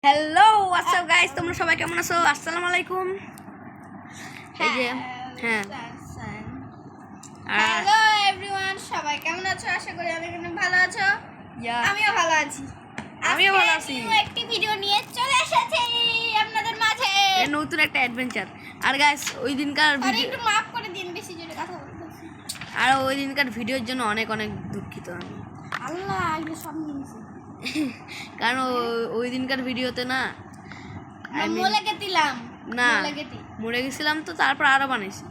Hello WhatsApp guys, তোমরা সবাই কেমন আছো? আসসালামু আলাইকুম। এই যে হ্যাঁ হ্যালো এভরিওয়ান, সবাই কেমন আছো? আশা করি অনেক ভালো আছো। আমিও ভালো আছি। আমিও ভালো আছি। একটি ভিডিও নিয়ে চলে এসেছি আপনাদের মাঝে, নতুন একটা অ্যাডভেঞ্চার। আর গাইস ওই দিনকার ভিডিও একটু মাফ করে দিন, বেশি জোরে কথা বলতেছি। আর ওই দিনকার ভিডিওর জন্য অনেক অনেক দুঃখিত আমি। আল্লাহ এগুলো সব নিয়েছে কারণ ওই দিনকার ভিডিওতে না মরে গেছিলাম না মরে গেছিলাম, তো তারপর আরো বানাইছি।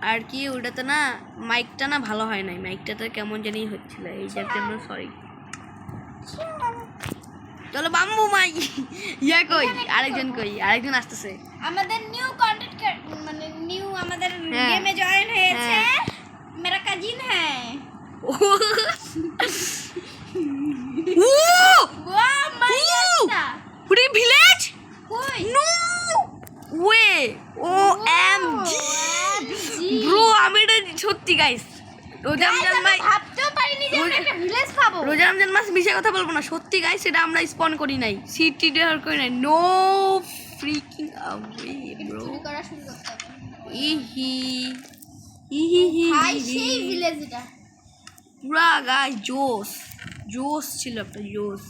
আর কি ওটাতে না মাইকটা না ভালো হয় নাই, মাইকটাতে কেমন জানি হচ্ছিল, এই জন্য সরি। চলো বাম্বু মাই কই আরেকজন আসতেছে। আমাদের নিউ কন্টেন্ট মানে নিউ আমাদের গেমে জয়েন হয়েছে মেরা কাজিন হ্যাঁ। Wow, my God! What a village? Koi? No way! OMG! Bro, আমি এটা সত্যি গাইস। রোজা রমজান মাস ভাবতেও পারিনি যে আমরা একটা ভিলেজ পাবো। রোজা রমজান মাস মিশা কথা বলবো না, সত্যি গাইস এটা আমরা স্পন করি নাই, সিটি ডেয়ার করি নাই। No freaking আওয়ে bro. চুরি করা শুরু করতে হবে। ইহি হাই সেই ভিলেজ এটা। পুরা গাইস জোস ছিল একটা জোস।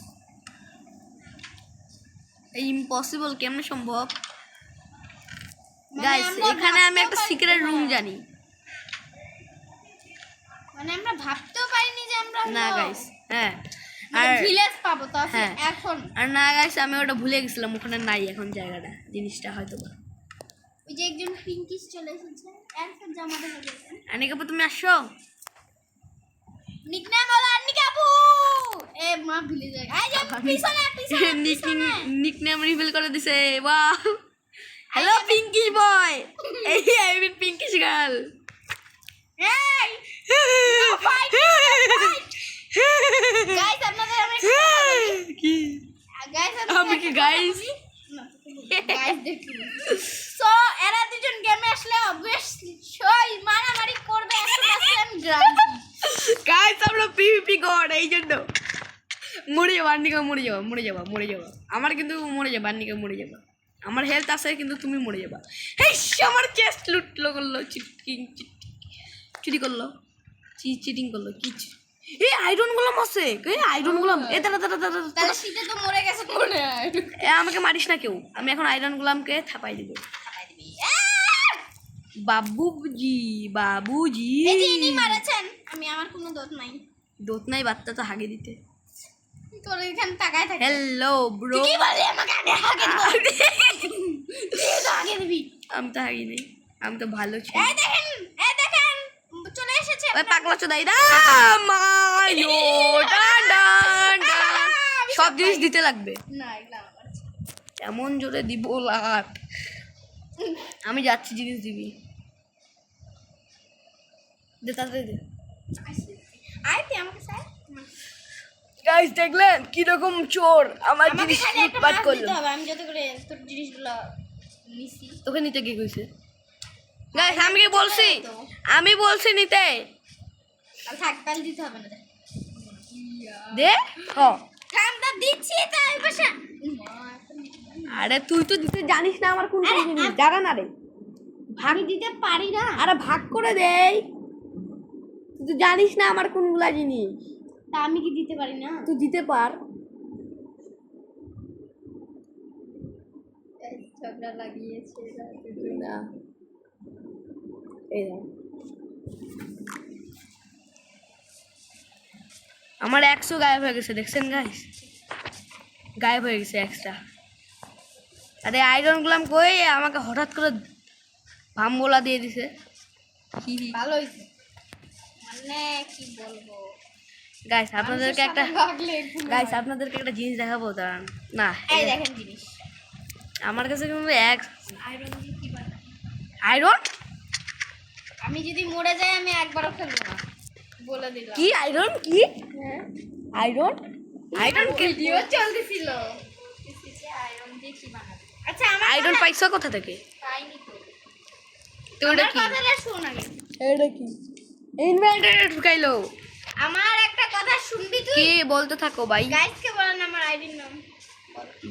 এই ইম্পসিবল কেমনে সম্ভব গাইস? এখানে আমি একটা সিক্রেট রুম জানি। মানে আমরা ভাবতেও পারিনি যে আমরা না গাইস হ্যাঁ আর আর ভিলেজ পাবো তো হ্যাঁ। এখন। আর না গাইস আমি ওটা ভুলে গেছিলাম, ওখানে নাই এখন জায়গাটা, জিনিসটা হয়তো বা। ওই যে একজন পিঙ্কিশ চলে এসেছে, এরপর জামাতে হয়ে গেছে। আনিকাপু তুমি আসো। নিকনেম হলো আনিকাপু। এ মা ভিলেজ আই যে পিছনে নিকনেম রিভিল করে দিছে। বাহ, হ্যালো পিঙ্কিশ বয়, এই আই মিন পিঙ্কিশ গার্ল। এই গাইস আপনাদের আমরা কি গাইস আমি কি গাইস গাইস দেখি। সো এরা দুজন গেমে আসলে অবশ্যই মারামারি করবে 100% গ্যারান্টি। গাইস আমরা পিভিপি গড, এই জন্য মরে যাবো। আন্নিকা মরে যাবা আমার কিন্তু মরে যাবা, আন্নিকা মরে যাবা। আমার হেলথ আছে কিন্তু তুমি মরে যাবা। এই আমার চেস্ট লুটলো করলো, চুরি করলো, চিটিং করলো কি। এই আয়রন গুলাম আছে, আয়রন গুলাম এ দাঁড়া তাহলে শীতে তো মরে গেছে মনে হয়। আমাকে মারিস না কেউ, আমি এখন আয়রন গুলামকে থাপাই দিব। বাবুজি এই যে ইনি মারাছেন, আমি আমার কোনো দোষ নাই বাচ্চা তো হাগে দিতে। তোর এখানে তাকায় থাকে। হ্যালো ব্রো, কি বলি আমাকে আগে হাগে দিব। তুই তো আগে দিবি। আমি তো হাগি নেই, আমি তো ভালো ছিল। এই দেখেন চলে এসেছে ওই পাগলা চোদাই দা মায়ো ডান সব জিনিস দিতে লাগবে না, এগুলা আমার ছিল। এমন জোরে দিব লাট। আমি যাচ্ছি, জিনিস দিবি দে তাড়াতাড়ি দে। আয় তুই আমাকে স্যার গাইস দেখলেন কি রকম চোর আমার জিনিস লুটপাট করলো। আমি যত করে তোর জিনিসগুলো নিছি। তোকে নিতে কি কইছে? গাইস আমি কি বলছি, আমি বলছি নিতে। কাল থাক, কাল দিতে হবে না দে হ্যাঁ আমরা দিচ্ছি তাই বসে। আরে তুই তো দিতে জানিস না আমার কোন জিনিস, জানা না রে। আমি দিতে পারি না। আরে ভাগ করে দেই, তুই তো জানিস না আমার কোনগুলা জিনিস। তা আমি কি দিতে পারি না? তুই দিতে পার। ঝগড়া লাগিয়েছে না এই আমার 100 গায়েব হয়ে গেছে, দেখছেন গাইস? গায়েব হয়ে গেছে 100টা। আরে আয়রন গুলাম কই, আমাকে হঠাৎ করে ভামবোলা দিয়ে দিছে। ভালো হইছে, মানে কি বলবো গাইস আপনাদেরকে একটা জিনিস দেখাবো, দাঁড়ান না। এই দেখেন জিনিস আমার কাছে কিন্তু আয়রন দিয়ে কি বানায়। আয়রন আমি যদি মরে যাই আমি একবারও খেলবো না, বলে দিলাম। কি আয়রন কি আয়রন ভিডিও চলতেছিল আয়রন দিয়ে কি বানাবে। আচ্ছা আমার আয়রন পাইছো কোথা থেকে? পাইনি তো। তো এটা কি? কথাটা শোন আগে। এটা কি ইনভার্টারে ঢুকাইলো? আমার একটা কথা শুনবি তুই? কি বলতে থাকো ভাই। গাইসকে বলেন আমার আইডির নাম।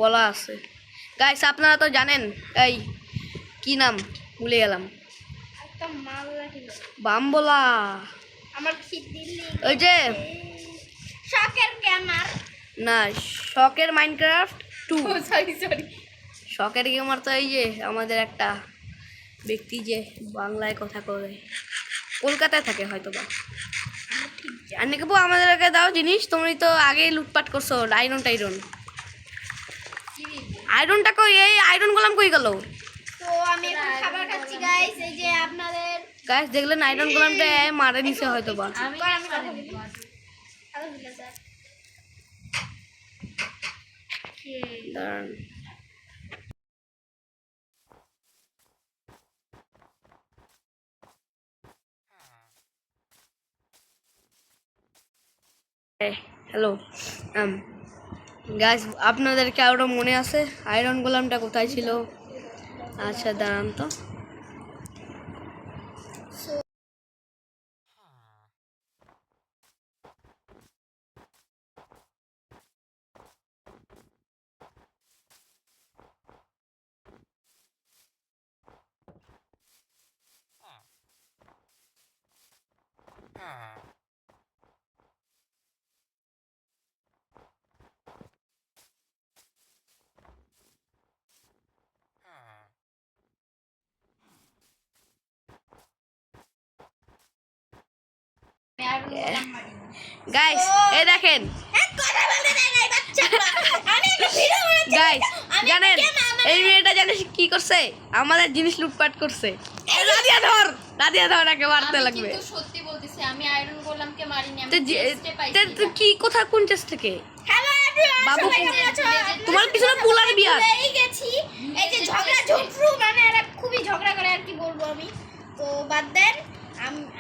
বলা আছে। গাইস আপনারা তো জানেন, এই কি নাম ভুলে গেলাম, একটা মাল রাখি বামবোলা, আমার খিদিলি ওই যে শখের গেমার না শখের মাইনক্রাফট 2, সরি শখের গেমার তো এই যে আমাদের একটা ব্যক্তি যে বাংলায় কথা কয়, কলকাতায় থাকে হয়তো বা। আন্নে কাপু আমাদেরকে দাও জিনিস, তুমি তো আগেই লুটপাট করছো আয়রন টাইরন। আয়রনটা কই, এই আয়রন গোলাম কই গেল? তো আমি এখন খাবার খাচ্ছি গাইস। এই যে আপনাদের গাইস দেখলেন আয়রন গোলামটা মারে দিছে হয়তো বা। আমি কথা বলি স্যার দাঁড়ান। হ্যালো গাইস, আপনাদেরকে আরও মনে আছে আয়রন গোলামটা কোথায় ছিল? আচ্ছা দাঁড়ান তো। গাইস এই দেখেন গাইস, জানেন এই মেয়েটা জানিস কি করছে? আমাদের জিনিস লুটপাট করছে। এই রাধিয়া ধর একে মারতে লাগবে। কিন্তু সত্যি বলতেছি আমি আয়রন গোলামকে মারিনি, আমি তো চেস্টে পাইছি। তো কি কোথা কোন চেস থেকে? হ্যালো এভরিওয়ান, বাবু, সবাই কেমন আছো? তোমার পিছনে পুলার বিয়ার। ভুলেই গেছি। এই যে ঝগড়া ঝুটরু, মানে এরা খুবই ঝগড়া করে, আর কি বলবো আমি। তো বাদ দেন,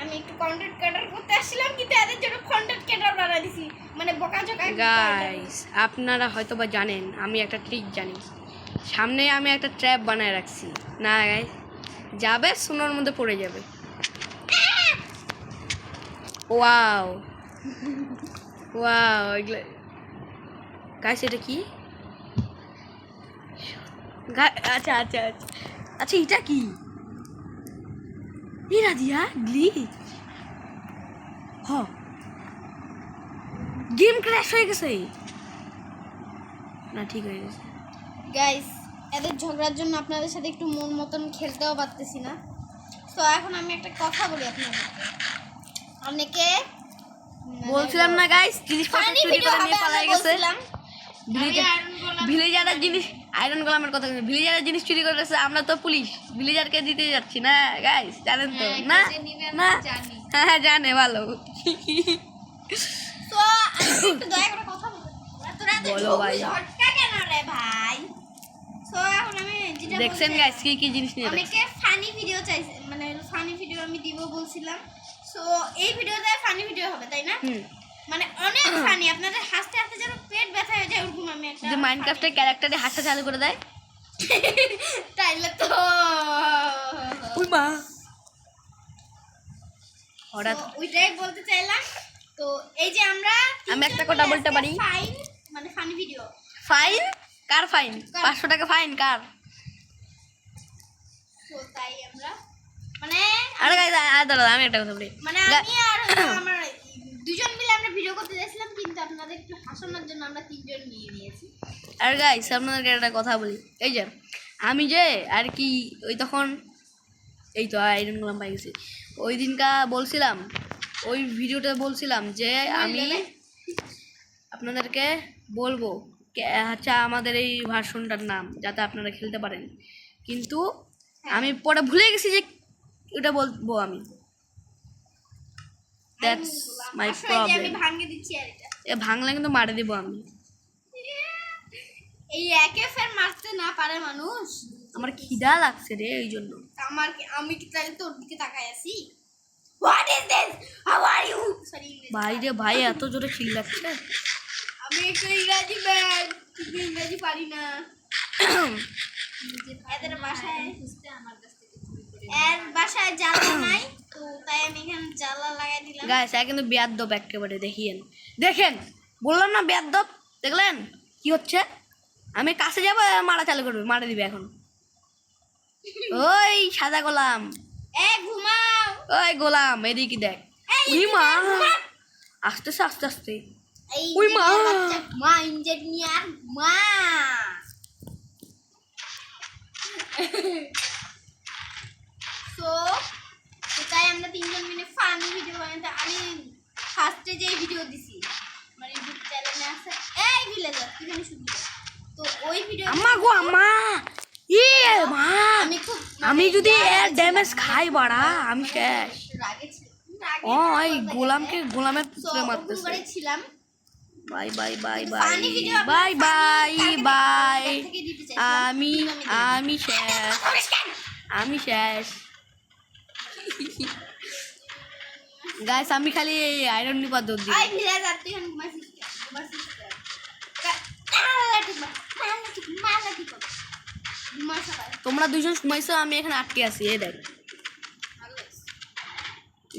আমি একটু কন্টেন্ট ক্রিয়েটর করতে আসছিলাম, কিন্তু এদের জন্য কন্টেন্ট ক্রিয়েটর বানাই দিছি, মানে বোকাঝোকা। গাইস আপনারা হয়তো বা জানেন আমি একটা ট্রিক জানি। সামনে আমি একটা ট্র্যাপ বানায় রাখছি না গাইস, যাবে সোনার মধ্যে পড়ে যাবে। ওয়াও ওয়াও, এগুলো গাইস এটা কি? আচ্ছা আচ্ছা আচ্ছা আচ্ছা, এটা কি? এই রাধিয়া গ্লিচ, হ গেম ক্র্যাশ হয়ে গেছে না? ঠিক হয়ে গেছে গাইস, এদের ঝগড়ার জন্য আপনাদের সাথে একটু মন মতন খেলতেও পারতেছি না। তো এখন আমি একটা কথা বলি আপনাদের, অনেকে বলছিলাম না গাইস, জিনিসপত্র ফানি চুরি ভিডিও করে হবে নিয়ে পালাই আমরা গেছে। বলছিলাম। ভিলেজারের জিনিস, আয়রন গোলামের কথা, ভিলেজারের জিনিস চুরি করেছে। আমরা তো পুলিশ, ভিলেজারকে দিতে যাচ্ছি না গাইস, জানেন তো? না না হ্যাঁ জানে ভালো। তো আমি একটু দয়া করে কথা বলবো, তোরা তো বলো ভাই। ঝটকা কেন রে ভাই? তো এখন আমি যেটা দেখছেন গাইস কি কি জিনিস নিয়ে অনেকে ফানি ভিডিও চাইছে, মানে ফানি ভিডিও আমি দিব বলছিলাম। সো এই ভিডিওতে ফানি ভিডিও হবে, তাই না? মানে অনেক ফানি, আপনাদের হাসতে হাসতে যেন পেট ব্যথা হয়ে যায়, ওরকম আমি একটা যে মাইনক্রাফটের ক্যারেক্টারে হাসা চালু করে দেয়। তাইলে তো ওই মা হঠাৎ তো ওইটাই বলতে চাইলাম। তো এই যে আমরা আমি একটা কথা বলতে পারি, ফাইন, মানে ফানি ভিডিও। ফাইন কার? ফাইন 500 টাকা ফাইন কার? তো তাই আমরা মানে আরে গাইস দাঁড়া, আমি একটা কথা বলি। মানে আমি আর আমার দুজন মিলে আমরা ভিডিও করতে যাচ্ছিলাম, কিন্তু আপনাদের একটু হাসানোর জন্য আমরা তিনজন নিয়ে নিয়েছি। আর গাইস আপনাদেরকে একটা কথা বলি, এই যে আমি যে আর কি ওই তখন এই তো আয়রন গোলাম পাই গেছি, ওই দিনকা বলছিলাম, ওই ভিডিওটা বলছিলাম যে আমি আপনাদেরকে বলবো আচ্ছা আমাদের এই ভার্সনটার নাম, যাতে আপনারা খেলতে পারেন। কিন্তু আমি পরে ভুলে গেছি যে ওটা বলবো আমি। দ্যাটস মাই আমি প্রবলেম। ভাঙে দিচ্ছি, আর এটা এ ভাঙলে কিন্তু মারে দিব আমি। এই একে ফের মারতে না পারে মানুষ। আমার খিদা লাগছে রে, এই জন্য। আমি কি তাহলে তোর দিকে তাকাই আছি? What is this, how are you? Sorry ভাই রে ভাই, এত জোরে চিল্লাচ্ছে। আমি একটু ইংরেজি ম্যান, কিন্তু ইংরেজি পারি না। এদের বাসায় আমার কাছ থেকে চুরি করে, এর বাসায় জ্বালা নাই, তো তাই আমি এখানে জ্বালা লাগাই দিলাম। গাইস কিন্তু বেয়াদব একেবারে, দেখেন দেখেন, বললাম না বেয়াদব, দেখলেন কি হচ্ছে? আমি কাছে যাবো মারা চালু করবে, মারা দিবে এখন। ওই সাদা গোলাম, ঘুমাও। ওই গোলাম এদিকে দেখ। উই মা, আস্তে আস্তে আস্তে। ওই মা, মা ইঞ্জিনিয়ার মা। তো তাই আমরা তিনজন মিলে ফানি ভিডিও বানাতে, আমি ফার্স্টে যে ভিডিও দিছি আমার ইউটিউব চ্যানেলে আছে, এই ভিলেজার তুই জানিস শুনবি, তো ওই ভিডিও আম্মা গো আম্মা, ইয়ে মা, আমি খুব আমি যদি এর ড্যামেজ খাই বাড়া আমি শেষ। রাগে ছিলাম। ও এই গোলামের পুত্রে মারতেছে। করে ছিলাম। Bye bye bye bye funny video bye bye bye. থেকে দিতে চাই। আমি শেষ, আমি শেষ গাইস। আমি খালি আয়রন নিবার দৌড় দিই। আই ভিলেজার তুই এখন ঘুমাইছিস কেন? ঘুমাইছিস কেন? মালা ঠিক হবে। ঘুমা সবাই। তোমরা দুইজন ঘুমাইছো, আমি এখানে আটকে আছি। এই দেখ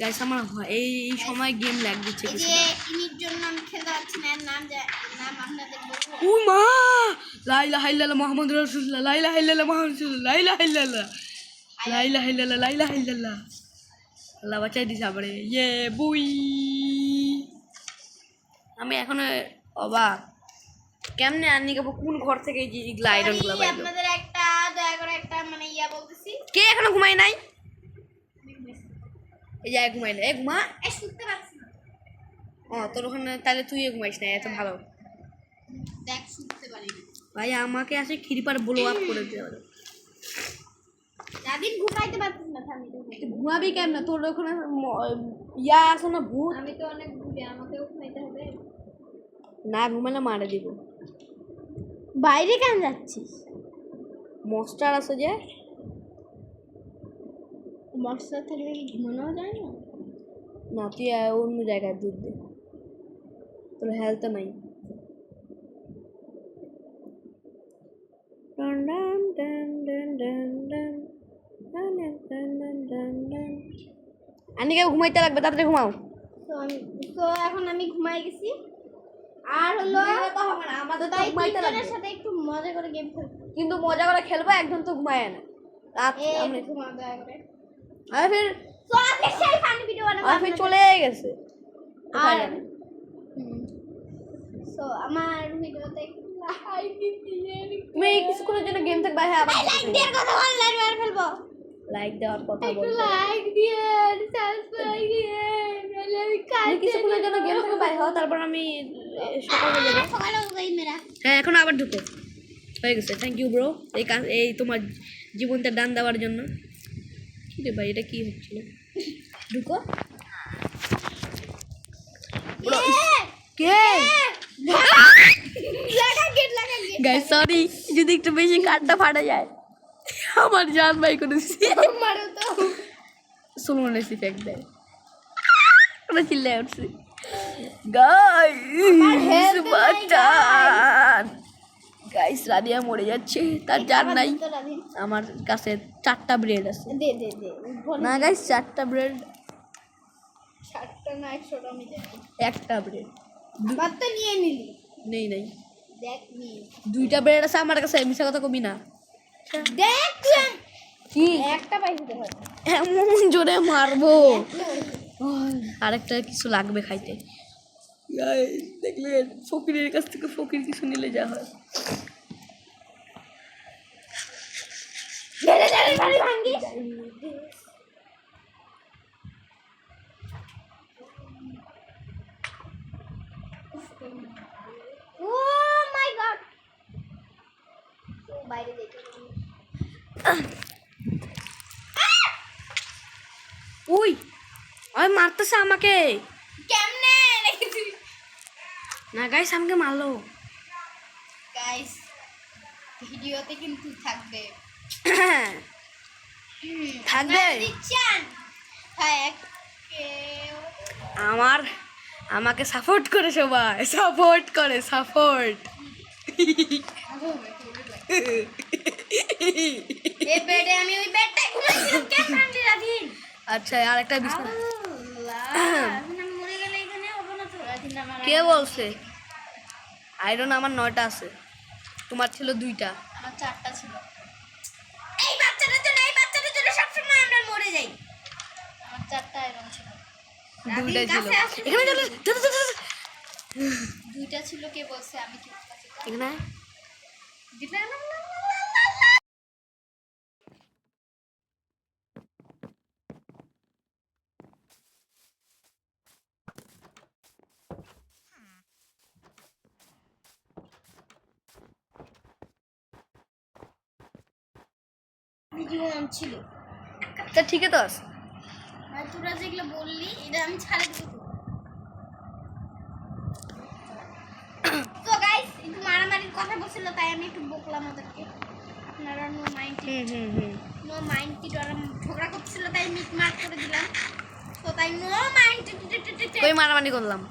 গাইস, আমার এই সময় গেম ল্যাগ দিচ্ছে এই কিছু। যে ইনির জন্য আমি খেলতে পারছি না, এর নাম আপনাদের বলবো। ও মা, লা ইলাহা ইল্লাল্লাহ মুহাম্মাদুর রাসূলুল্লাহ, লা ইলাহা ইল্লাল্লাহ মুহাম্মাদুর রাসূলুল্লাহ, লা ইলাহা ইল্লাল্লাহ, লা ইলাহা ইল্লাল্লাহ, লা ইলাহা ইল্লাল্লাহ। আল্লাহ বাঁচাই দিছে আমারে। ইয়ে বুই। আমি এখন অবাক, কেমনে আনি গো, কোন ঘর থেকে এই যে আয়রন গুলো বাইলো? আপনাদের একটা দয়া করে একটা মানে ইয়া বলতেছি, কে এখনো ঘুমাই নাই? এই যে ঘুমাইলে, এ ঘুমা। এই শুনতে পাচ্ছি না। ও তোর ওখানে তাহলে তুই ঘুমাইস না, এত ভালো। দেখ শুনতে পারি না। ভাই আমাকে আসে খিরিপার ব্লো আপ করে দেওয়া। দাদিন ঘুমাইতে পারছিস না, থামি তো ঘুমাবি কেমন? তোর ওখানে ইয়া আছে না, ভূত। আমি তো অনেক ঘুরে, আমাকেও ঘুমাইতে হবে। না ঘুমালে মারা দিব। বাইরে কেন যাচ্ছিস? মস্টার আছে যে, মশলা থাকলে কি ঘুমানো যায় না? না তুই অন্য জায়গায় দুধ দে, তোর হেলথ নাই। আনিকে ঘুমাইতে লাগবে, তাড়াতাড়ি ঘুমাও। তো এখন আমি ঘুমাই গেছি। আর হলো আমাদের তো তাই ঘুমাইতে লাগবে, তিনজনের সাথে একটু মজা করে গেম খেলবো। কিন্তু মজা করে খেলবো, একজন তো ঘুমায় না। রাত এই ঘুমা দয়া করে। আর ফির তো আজকে সেই ফানি ভিডিও বানাবো। আর ফির চলে গেছে। আর সো আমার ভিডিওতে লাইক দিতে, তুমি কিছুক্ষণের জন্য গেম থেকে বাইরে আবার লাইক দেওয়ার কথা বল, লাইভ আর ফেলবো। লাইক দেওয়ার কথা একটু বলবো। লাইক দিয়ে সাবস্ক্রাইব দিয়ে নালে আমি কাজ তুমি কিছুক্ষণের জন্য গেম থেকে বাইরে হও, তারপর আমি সকাল হয়ে যাবে। সকালে উঠেই মেরা। হ্যাঁ এখন আবার ঢুকো, হয়ে গেছে। থ্যাংক ইউ ব্রো, এই তোমার জীবনটা দান দেওয়ার জন্য। কি রে ভাই, এটা কি হচ্ছিল? ঢুকো কে লাগা গেট গাইস, সরি যদি একটু বেশি কাটটা ফাটা যায়, আমার জান ভাই করে দিছি। মারো তো। সুলমানের ইফেক্ট দেয়, আমরা চিল্লায় উঠছি। গাইস বাঁচান, গাইস রাদিয়া মরে যাচ্ছে, তার জান নাই। আমার কাছে 4টা ব্রেড আছে। দে দে দে। না গাইস 4টা ব্রেড, 60টা না 100টা আমি দেব। একটা ব্রেড বাদ তো নিয়ে নিলি। নেই নাই, দেখ নিয়ে 2টা ব্রেড আছে আমার কাছে, মিছা কথা কবি না। দেখ কি একটা পাইছি তো হয়। এমন জোরে মারবো, আরেকটা কিছু লাগবে খাইতে। দেখলেন ফকিরের কাছ থেকে ফকির কিছু নিলে যা হয়। ধরে ধরে বাড়ি ভাঙি। ও মাই গড, তো বাইরে যেতে ওই ওই মারতেছে আমাকে। কেমনে রেখেছি? না গাইস আমাকে মারলো। গাইস ভিডিওতে কিন্তু থাকবে, থাকবে দিচ্ছেন হ্যাঁ। আমাকে সাপোর্ট করে সবাই, সাপোর্ট করে, সাপোর্ট। এই বেডে আমি ওই বেডটাই ঘুমাইছিলাম, কেন কান্দি রাধিন? আচ্ছা আর একটা বিছানা। আমি মরে গেলে এখানে হবে না তো রাধিন আমার। কে বলছে? আয়রন আমার 9টা আছে। তোমার ছিল 2টা। আমার 4টা ছিল। এই বাচ্চাটার জন্য সবসময় আমরা মরে যাই। আমার 4টা আয়রন ছিল। 2টাই ছিল। কাছে এখানে চলে 2টা ছিল, কে বলছে আমি কি বলছি? এখানে দিলাম না। জীবন ছিল। তা ঠিকই তো আছে। আর তোরা যেগুলো বললি এটা আমি ছাড়ে দেবো। তো গাইস একটু মারামারির কথা বলছিল, তাই আমি একটু বকলাম ওদেরকে। আপনারা নো মাইন্ড, নো মাইন্ড, কি ওরা ঝগড়া করছিল তাই মিট মার করে দিলাম। তো তাই নো মাইন্ড। কই মারামারি করলাম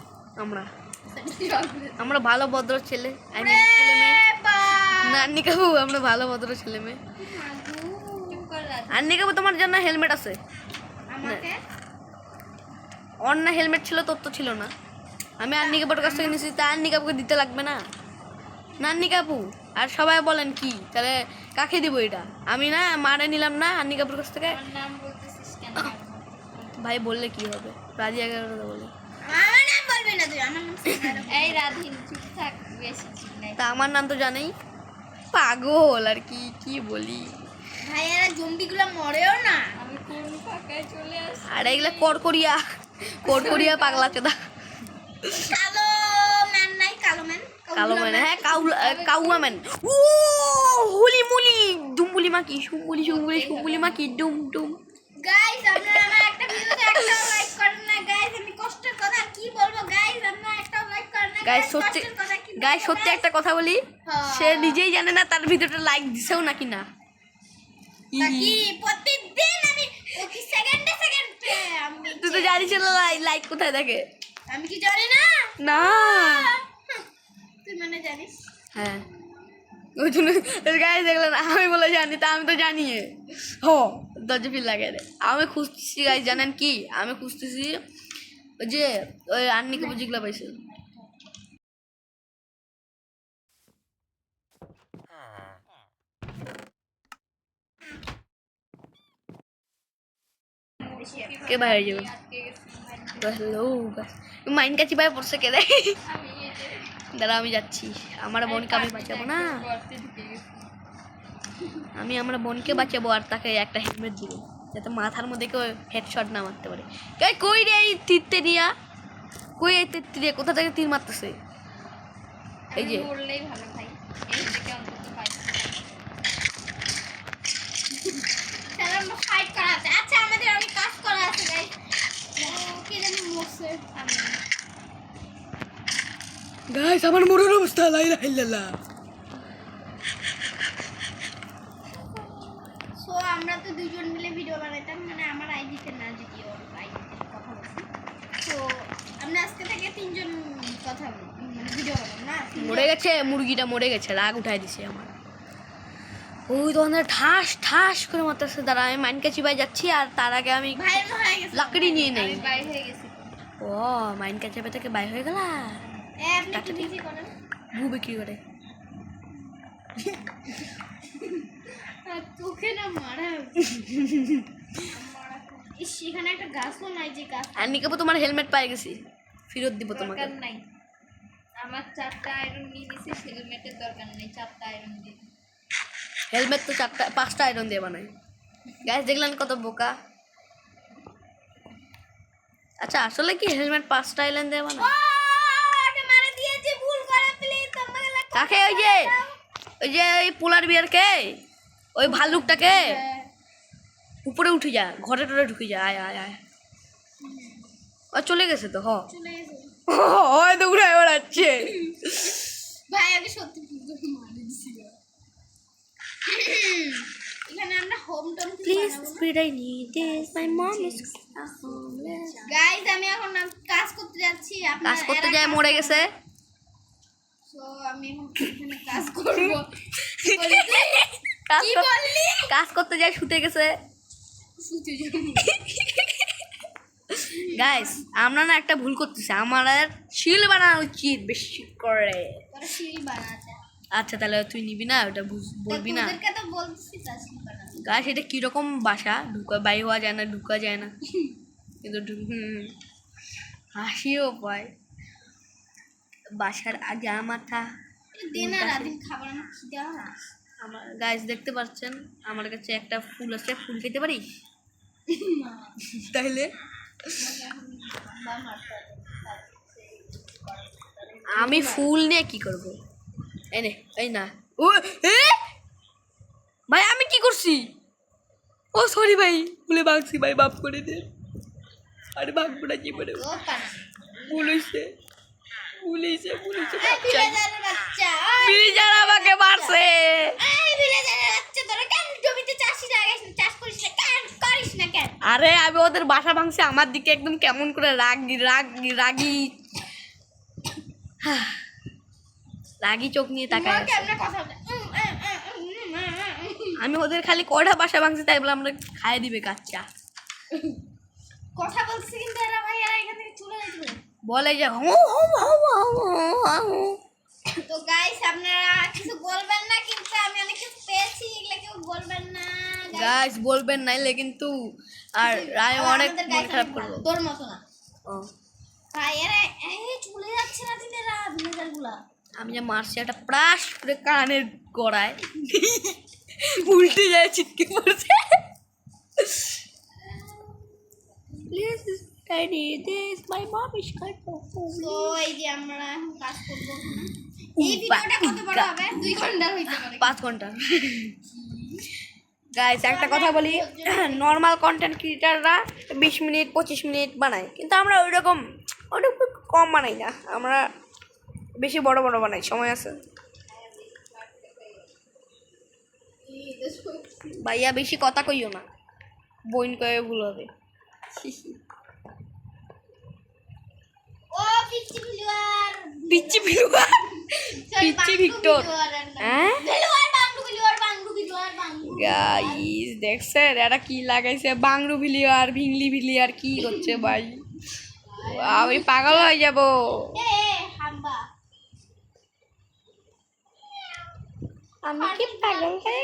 আমরা ভালো ভদ্র ছেলে, আই মিন ছেলে মেয়ে। নান্নি কাকু আমরা ভালো ভদ্র ছেলে মেয়ে। আন্নি কাকু তোমার জন্য হেলমেট আছে। আমাকে ওর না হেলমেট ছিল, তোর তো ছিল না। আমি আন্নি কাপুর কাছ থেকে নিয়েছি, তা আন্নি কাপুকে দিতে লাগবে না? নান্নি কাপু আর সবাই বলেন কি তাহলে কাকে দিব এটা? আমি না মারে নিলাম না আন্নি কাপুর কাছ থেকে। আমার নাম বলতেছিস কেন? ভাই বললে কি হবে? রাজি 11 বলে। আমার নাম বলবি না তুই, আমার নাম এই রাধিন, চুপ থাক, বেশি চিল্লাই। তা আমার নাম তো জানেই। পাগল আর কি কি বলি। ভাই এরা জম্বিগুলো মরেও না। আমি কোন ফাঁকায় চলে আসি। আর এগুলা কড়কড়িয়া পাগলা চোদা। কালো ম্যান নাই, কালো ম্যান। কালো মানে হ্যাঁ কাউয়া ম্যান। ও হুলি মুলি ডুমবুলি মাকি শুম্বুলি মাকি ডুম ডুম। গাইস আপনারা আমার একটা ভিডিওতে একটা লাইক করেন না গাইস, আমি কষ্টের কথা কি বলবো গাইস, আপনারা একটা লাইক করেন না গাইস সত্যি একটা কথা বলি, সে নিজেই জানে না তার ভিডিওটা লাইক দিছেও নাকি না। বাকি প্রতিদিন আমি ওই সেকেন্ডে আমি তুই তো জানিস লাইক কোথায় দেখে? আমি কি জানি না? না তুই মানে জানিস? হ্যাঁ ওই জন্য গাইস দেখলেন আমি বলে জানি, তা আমি তো জানি হো দরজা ফিল লাগে রে। আমি খুঁজতেছি গাইস, জানেন কি আমি খুঁজতেছি ওই যে ওই আন্নিকে বুঝিগুলা পাইছে। কে বাইরে যাবে? হ্যালো মাইন কাছি ভাই পড়ছে কে দেয়? দাঁড়া আমি যাচ্ছি, আমার বোনকে আমি বাঁচাবো না। আমি আমার বোনকে বাঁচাবো আর তাকে একটা হেলমেট দিব যাতে মাথার মধ্যে কেউ হেডশট না মারতে পারে। কই রে এই তীরতে নিয়া? কই এই তীর কোথা থেকে তীর মারতেছে? এই যে বললেই ভালো ভাই, এই থেকে অন্তত পাই। চলো আমরা ফাইট করা আছে। আচ্ছা আমাদের অনেক কাজ করা আছে গাইস। কে জানি মরছে। গাইস আমার মরার অবস্থা, লা ইলাহা ইল্লাল্লাহ। সো আমরা তো দুজন মিলে ভিডিও বানাইতাম, মানে আমার আইডিতে না, যদিও আইডিতে কথা বলছি। তো আমরা আজকে থেকে 3 জন কথা মানে ভিডিও বানাবো না। মরে গেছে মুরগিটা, মরে গেছে, রাগ উঠাই দিছে আমার। ওই তো ঠাস ঠাস করে মারতেছে। দাঁড়া আমি মাইন কাছি ভাই যাচ্ছি, আর তার আগে আমি ভাই হয়ে গেছে, লাকড়ি নিয়ে নেই। আমি বাইরে হয়ে গেছি। ও মাইন কাছি ভাই থেকে বাইরে হয়ে গেলা। আপনি কি বিজি করেন? ভু বিক্রি করে। আর তোকে না মারা ইস, এখানে একটা গাছও নাই যে গাছ। আর নিকাবো তোমার হেলমেট পাই গেছি, ফেরত দিব তোমাকে। দরকার নাই, আমার 4টা আয়রন নিয়ে নিছি, হেলমেটের দরকার নেই, 4টা আয়রন দিয়ে। হেলমেট তো 5টা আয়রন দিয়ে বানাই। গাইস দেখলেন কত বোকা। আচ্ছা আসলে কি হেলমেট 5টা আয়রন দিয়ে বানাই? ওকে মারা দিয়েছি ভুল করে, প্লিজ আমাকে কাকে? ওই যে ওই পোলার বিয়ার কে, ওই ভালুকটাকে উপরে উঠে যা, ঘরে টরে ঢুকে যা। আয় আয় আয়, ও চলে গেছে তো। চলে গেছে হয়তো উড়ে বেড়াচ্ছে। ভাই, আমি সত্যি ভুল মারা দিয়েছি। এখানে আমরা home town please speed I need this my mom is homeless. Guys আমি এখন কাজ করতে যাচ্ছি, কাজ করতে যায় মরে গেছে। সো আমি এখন এখানে কাজ করব। কি বললি? কাজ করতে যায় শুতে গেছে। গাইস আমরা না একটা ভুল করতেছি, আমাদের শিল বানানো উচিত বেশি করে। তোরা শিল বানাতে আচ্ছা তাহলে তুই নিবি না, ওটা বলবি না। তোদেরকে তো বলছি চাষনি পাড়া। গাছ এটা কিরকম বাসা, বাই হওয়া যায় না, ঢুকা যায় না, কিন্তু হাসিও পায়। বাসার আগা মাথা। দে না রাতে খাবার, আমার খিদে হয়। আমার গাছ দেখতে পাচ্ছেন, আমার কাছে একটা ফুল আছে, ফুল খেতে পারি তাহলে? আমি ফুল নিয়ে কি করব? এনে এই না, ও এ ভাই আমি কি করছি? ও সরি ভাই, ভুলে ভাগছি ভাই, মাফ করে দে। আরে ভাগবো না কি করে, ভুল হয়েছে, ভুল হয়েছে, ভুল হয়েছে। বাচ্চা বিড়িজার আমাকে মারছে। আরে আমি ওদের বাসা ভাঙছি, আমার দিকে একদম কেমন করে রাগি রাগি রাগি রাগি চোখ নিয়ে তাকায় আছে। আমি ওদের খালি কয়টা বাসা ভাঙছি, তাই বলে আমরা খাইয়ে দিবে কাচ্চা। কথা বলছি কিন্তু এরা ভাই, এরা এখান থেকে চলে যাবে। বলে যে তো গাইস আপনারা কিছু বলবেন না, কিন্তু আমি অনেক কিছু পেয়েছি, এগুলো কেউ বলবেন না গাইস, বলবেন নাইলে কিন্তু আর রায় অনেক মন খারাপ করবো। তোর মতো না ও ভাই, এরা চলে যাচ্ছে না দিন, এরা ভিনেগারগুলা। আমি যে মারছি একটা প্রাস করে কানের গড়ায়, উল্টে যায়, ছিটকে পড়ছে। My mom is kind of তো এই যে আমরা এখন কাজ করব, এই ভিডিওটা কত বড় হবে? 2 ঘন্টার হইতে পারে, 5 ঘন্টা। গাইস একটা কথা বলি, নর্মাল কন্টেন্ট ক্রিয়েটাররা 20 মিনিট 25 মিনিট বানায়, কিন্তু আমরা ওইরকম কম বানাই না, আমরা বেশি বড় বড় বানাই, সময় আছে। ভাইয়া বেশি কথা কইও না, বইন কয়ে ভুল হবে। ও পিচ্চি ভিলিওয়ার, পিচ্চি ভিলিওয়ার, পিচ্চি ভিক্টর, হ্যাঁ ভিলিওয়ার গাইস দেখছেন এরা কি লাগাইছে, বাংরু ভিলিওয়ার, ভিংলি ভিলিওয়ার, কি করছে ভাই, আমি পাগল হয়ে যাব। হাম্বা, আমি কি পাগল হয়ে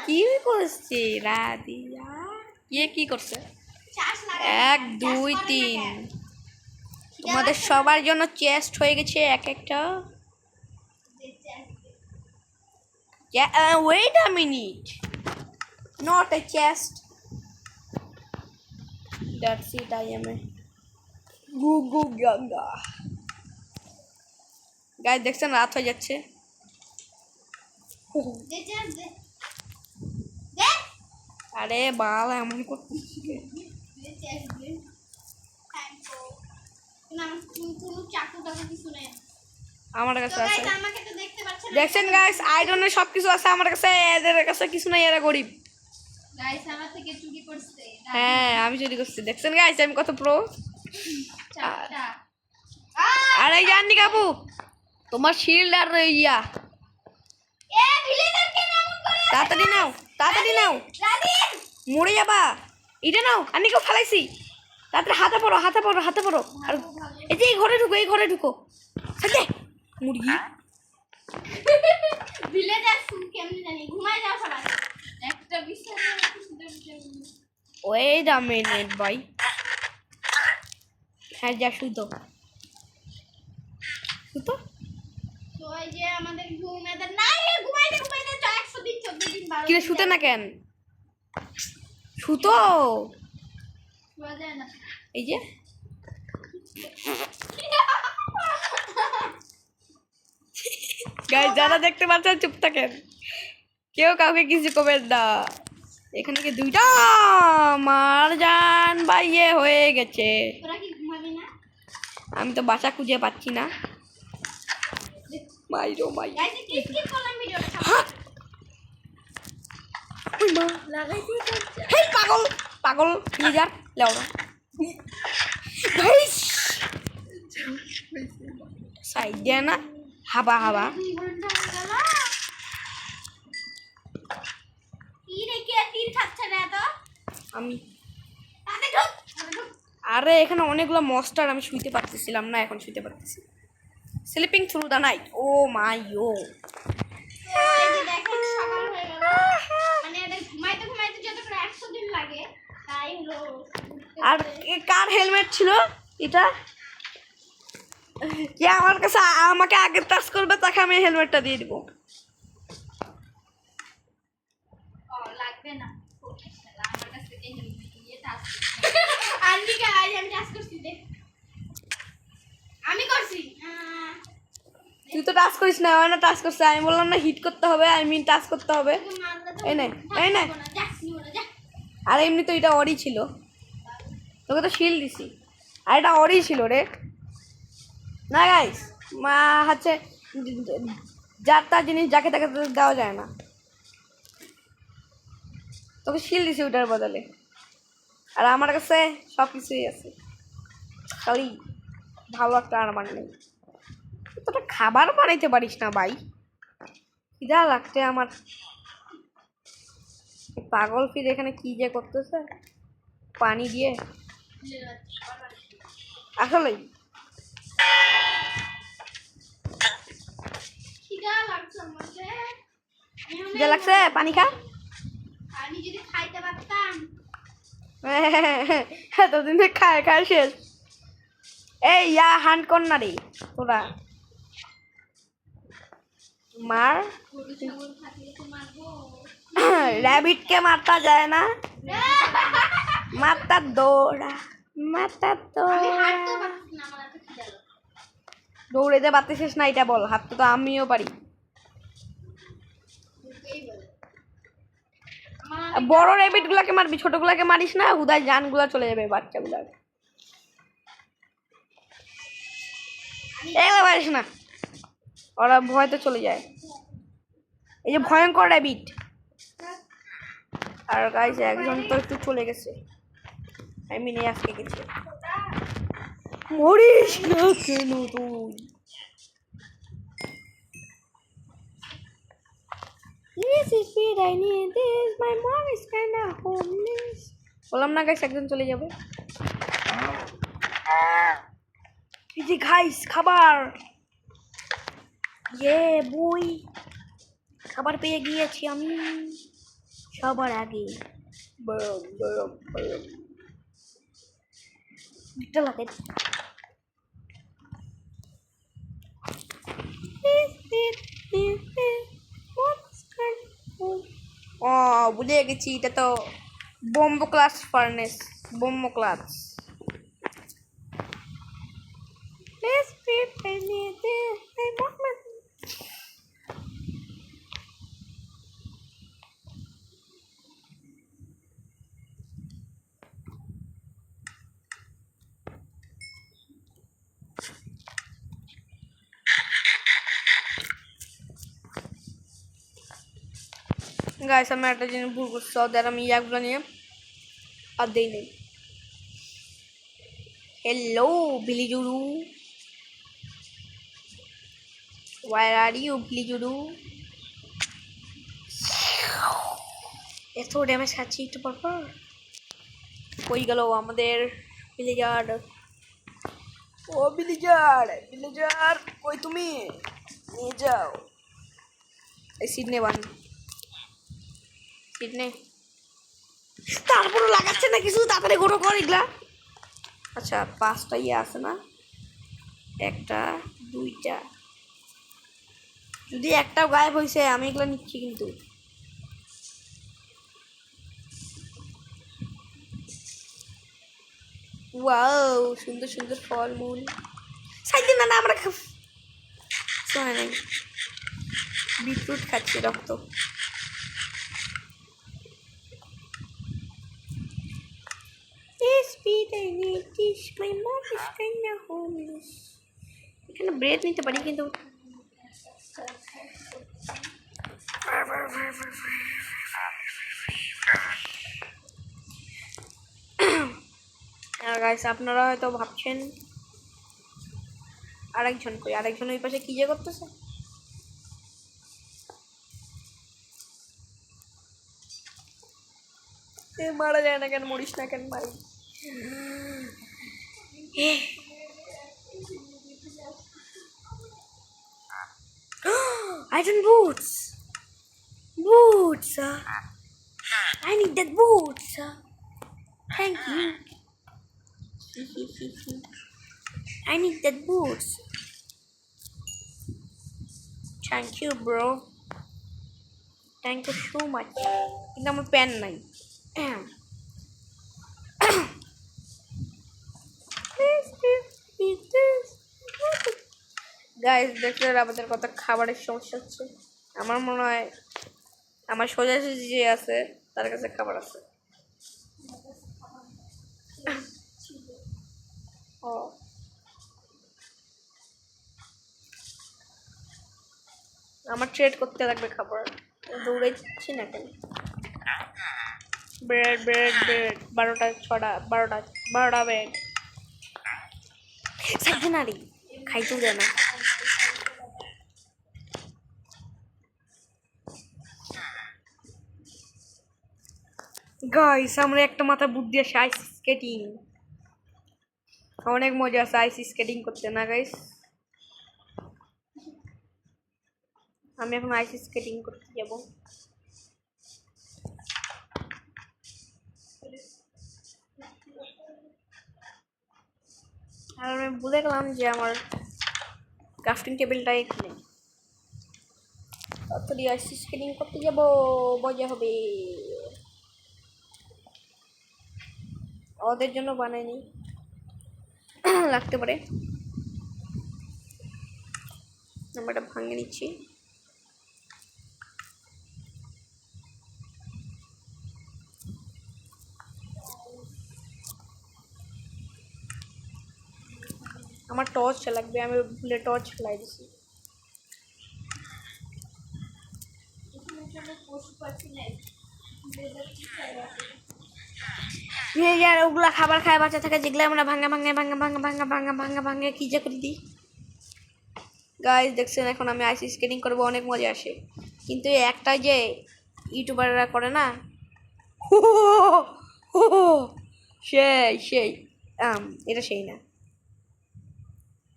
কি করছে রাদিয়া, কি করছে? 1 2 3 তোমাদের সবার জন্য চেস্ট হয়ে গেছে এক একটা। Wait a minute, not a chest, that's it, I am a গু গু গাঙ্গা। গাইস দেখছেন রাত হয়ে যাচ্ছে। আরে বাল এমন করতেছি, আমার কাছে আছে। দেখছেন গাইস, আইরনের সব কিছু আছে আমার কাছে, এদের কাছে কিছু নাই, এরা গরিব। হ্যাঁ আমি চুরি করছি, দেখছেন গাইস আমি কত প্রো। আরে জানি কাবু, তোমার শিল্ড আর ইয়া তাড়াতাড়ি নাও, তাড়াতাড়ি নাও, মরে যাবা। এটা নাও, আমি কেউ ফেলাইছি, তাড়াতাড়ি হাতে পড়ো, হাতে পড়ো, হাতে পড়ো। আর এই যে এই ঘরে ঢুকো, এই ঘরে ঢুকো, সাথে মুরগি। ওয়েট আ মিনিট ভাই, হ্যাঁ যা শুতো শুতো। কিরে শুতে না কেন? শুতো এই যে গাইস, যারা দেখতে পাচ্ছেন চুপ থাকেন, কেউ কাউকে কিছু কমেন্ট না। এখানে কি 2টা মারজান বাইয়ে হয়ে গেছে, আমি তো বাসা খুঁজে পাচ্ছি না। মাইরো মাই, হেই পাগল পাগল লিজার লেওরা গাইস, সাইড দিয়ে না, হাবা হাবা। আমি আরে এখানে অনেকগুলো মস্টার, আমি শুইতে পারতেছিলাম না, এখন শুইতে পারতেছি। স্লিপিং থ্রু দ্য নাইট, ও মাই ও। তো এই যে দেখেন সকাল হয়ে গেল, মানে এদের ঘুমাইতে ঘুমাইতে যতক্ষণ 100 দিন লাগে তাই হলো। আর কার হেলমেট ছিল এটা? কে আমার কাছে আমাকে আগে টাচ করবে তাকে আমি হেলমেটটা দিয়ে দিব। লাগবে না, আমার কাছ থেকে নিয়ে টাচ আন্নিকে আজ আমি টাচ করছি দে, আমি করছি। তুই তো টাচ করিস না, না টাচ করছে, আমি বললাম না হিট করতে হবে, আই মিন টাচ করতে হবে। এই নে, এই নে। আর এমনি তো এটা অরই ছিল, তোকে তো শিল দিছি, আর এটা অরই ছিল রে। না গাইস, মা হচ্ছে যার তার জিনিস যাকে তাকে দেওয়া যায় না। তোকে শিল দিছি ওটার বদলে, আর আমার কাছে সব কিছুই আছে, খালি ভালো একটা আর্মার নেই। তোটা খাবার বানাইতে পারিস না ভাই, খিদা লাগছে আমার। পাগল ফির এখানে কি যে করতেছে পানি দিয়ে, আসলে খিদা লাগছে আমাকে, খিদা লাগছে, পানি খা। আমি যদি খাইতে পারতাম। এতদিন থেকে খায় খায় শেষ। এই ইয়া হান্ট কর না রে তোরা, মার। গরু ছাগল থাকলে তো মারবো। র্যাবিটকে মারতা যায় না, মারতা দৌড়া, মারতা আমি দৌড়া। হাঁটতেও পারছি না, আমার এত খিদা লাগছে। দৌড়েতে পারতেছিস না এটা বল, হাঁটতে তো আমিও পারি। এই বলে বড় র্যাবিট গুলাকে মারবি, ছোট গুলাকে মারিস না, উদায় জান গুলা চলে যাবে বাচ্চা গুলার। এগুলো মারিস না, ওরা ভয়তে চলে যায়। এই যে ভয়ঙ্কর র্যাবিট। আর গাইস একজন তো একটু চলে গেছে, আমি নিয়ে আজকে গেছি। মরিস না কেন তুই? This is what I need. This my mom is kinda homeless. বললাম না গাইস একজন চলে যাবে। এই যে গাইস খাবার, ইয়ে বই, খাবার পেয়ে গিয়েছি আমি সবার আগে। বরম বরম বরম এটা লাগে। ও ভুলে গেছি, এটা তো বোম্বো ক্লাস ফার্নেস, বোম্বো ক্লাস। গাইস আমি একটা জিনিস ভুল করছি, ওদের আমি ইয়াগুলো নিয়ে আর দেই নেই। হ্যালো বিলিজুরু, where are you বিলিজুরু? এত ড্যামেজ খাচ্ছি একটু পর পর। কই গেল আমাদের ভিলেজার? ও ভিলেজার, ভিলেজার কই তুমি? নিয়ে যাও এই সিডনে বান, সিডনে। তারপরও লাগাচ্ছে না কিছু, তাড়াতাড়ি গোটো কর এগুলা। আচ্ছা 5টা ইয়ে আছে না, 1টা 2টা, যদি একটাও গায়েব হয়েছে আমি এগুলো নিচ্ছি কিন্তু। ওয়াও সুন্দর সুন্দর ফলমূল, সাইডে না না আমরা শোনা নেই, বিটরুট খাচ্ছি রক্ত। এখানে ব্রেড নিতে পারি কিন্তু গাইস আপনারা হয়তো ভাবছেন আরেকজন কই, আরেকজন ওই পাশে কি যে করতেছে। মারা যায় না কেন, মরিস না কেন, মারি। Iron boots. Boots. I need that boots. Thank you. I need that boots. Thank you, bro. Thank you so much. কিন্তু আমার প্যান নাই গাইস দেখলে আমাদের কত খাবারের সমস্যা হচ্ছে আমার মনে হয় আমার সোজাসুজি যে আছে তার কাছে খাবার আছে ও আমার ট্রেড করতে লাগবে খাবার দৌড়াচ্ছি না কেন ব্রেড ব্রেড ব্রেড 12টা 6টা 12টা ব্রেড সাইকেনারি খাইতেও দেয় না গাইস আমরা একটা মাথা বুদ্ধি আছে আইস স্কেটিং অনেক মজা আছে আইস স্কেটিং করতে না গাইস আমি এখন আইস স্কেটিং করতে যাব আর আমি ভুলে গেলাম যে আমার ক্রাফটিং টেবিলটা এখানে তাড়াতাড়ি আইস স্কেটিং করতে যাব মজা হবে ওদের জন্য বানাইনি লাগতে পারে আমরা এটা ভাঙে নিচ্ছি আমার টর্চ লাগবে আমি ভুলে টর্চ ফেলাই দিছি ওগুলা খাবার খায় বাচ্চা থাকে যেগুলো আমরা ভাঙা কি যে করে দিই গাইস দেখছেন এখন আমি আইস স্কেটিং করবো অনেক মজা আসে কিন্তু একটা যে ইউটিউবাররা করে না সেই এটা সেই না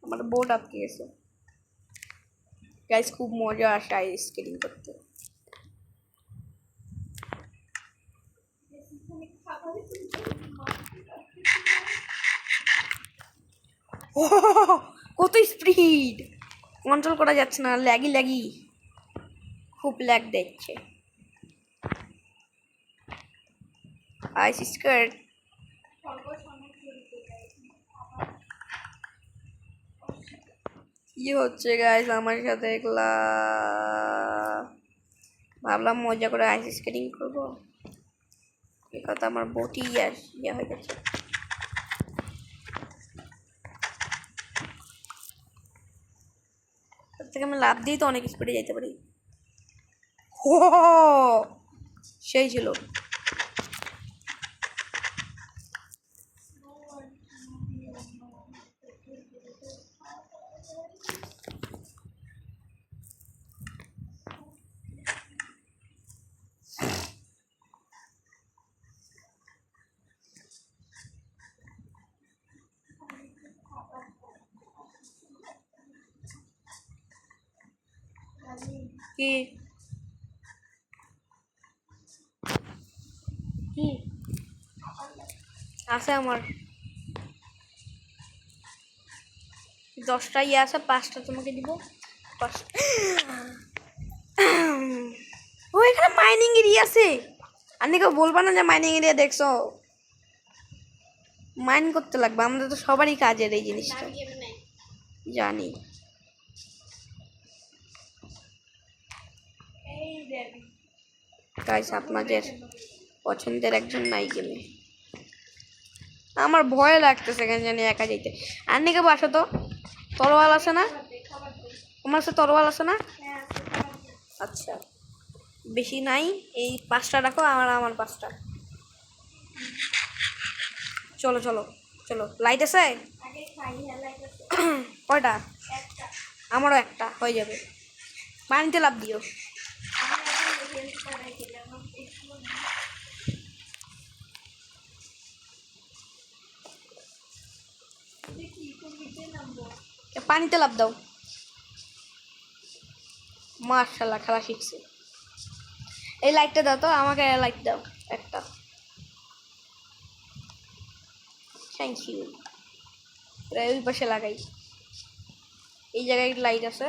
আমার বোট আটকে গেছে গাইস খুব মজা আসে আইস স্কেটিং করতে কত স্পিড কন্ট্রোল করা যাচ্ছে না ল্যাগি খুব ল্যাগ দিচ্ছে আইস স্কার্ট কি হচ্ছে গাইস আমার সাথে এগুলা ভাবলাম মজা করে আইস স্কেটিং করবো এই কথা আমার বটি আর ইয়ে হয়ে গেছে তার থেকে আমি লাভ দিয়ে তো অনেক স্পিডে যেতে পারি সেই ছিল কি কি আছে আমার 10টা ইয়ে আছে 5টা তোমাকে দিব ও এখানে মাইনিং এরিয়া আছে আপনি কেউ বলবা না যে মাইনিং এরিয়া দেখছো মাইন করতে লাগবে আমাদের তো সবারই কাজের এই জিনিসটা জানি গাইস আপনাদের পছন্দের একজন নাই গেমে আমার ভয় লাগতেছে কেন জানি একা যেতে আর নাকি বাসো তো তরোয়াল আছে না তোমার কাছে তরোয়াল আছে না আচ্ছা বেশি নাই এই 5টা রাখো আমার 5টা চলো চলো চলো লাইট আছে কয়টা আমারও একটা হয়ে যাবে পানিতে লাভ দিও পানিতে লাফ দাও। মাশাআল্লাহ খেলা শিখছে। এই লাইটটা দাও তো, আমাকে লাইট দাও একটা। Thank you. ওই পাশে লাগাই। এই জায়গায় লাইট আছে,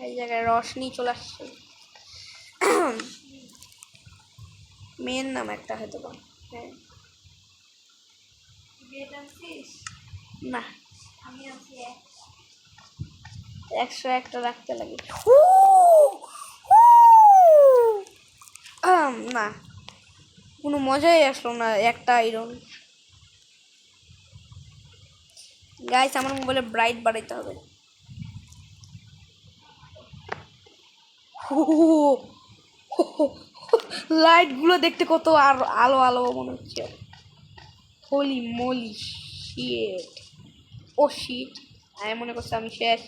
এই জায়গায় রশনি চলে আসছে। মেন নাম একটা হয়তো বা। হ্যাঁ না, আমি আছি 101টা রাখতে লাগে। না, কোনো মজাই আসলো না একটা আয়রন। গাইস, আমার মোবাইলে ব্রাইট বাড়াইতে হবে। লাইট গুলো দেখতে কত আর আলো আলো মনে হচ্ছে। হোলি মোলি শিট। ও শিট, আমি মনে করছি আমি শেষ।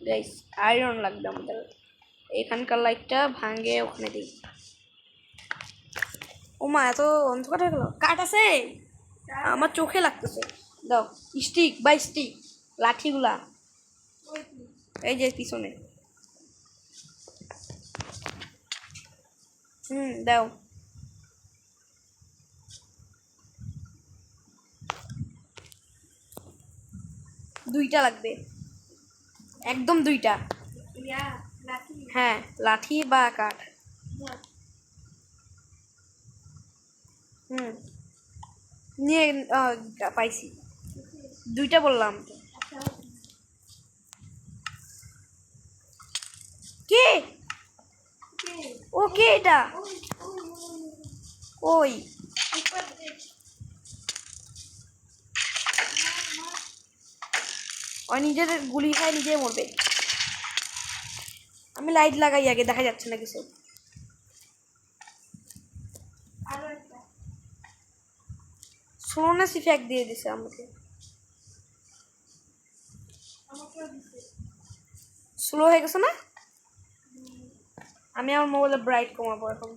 গাইস, আয়রন লাগবে আমাদের। এখানকার লাইটটা ভাঙে ওখানে দিই। ও মা, এত অন্ধকার হয়ে গেল। কাঠ আছে? আমার চোখে লাগতেছে। দাও স্টিক বাই স্টিক, লাঠিগুলা এই যে পিছনে। দাও। দুইটা লাগবে, একদম দুইটা। হ্যাঁ, লাঠি বা কাঠ। নিয়ে পাইছি, দুইটা বললাম তো। কে? ও কে এটা? ওই নিজের গুলি খায় নিজে মরবে। আমি লাইট লাগাই আগে, দেখা যাচ্ছে না কিছু। স্লোনেস ইফেক্ট দিয়ে দিছে আমাকে। স্লো হয়ে গেছে না? আমি আমার মোবাইলে ব্রাইট কমাবো এখন।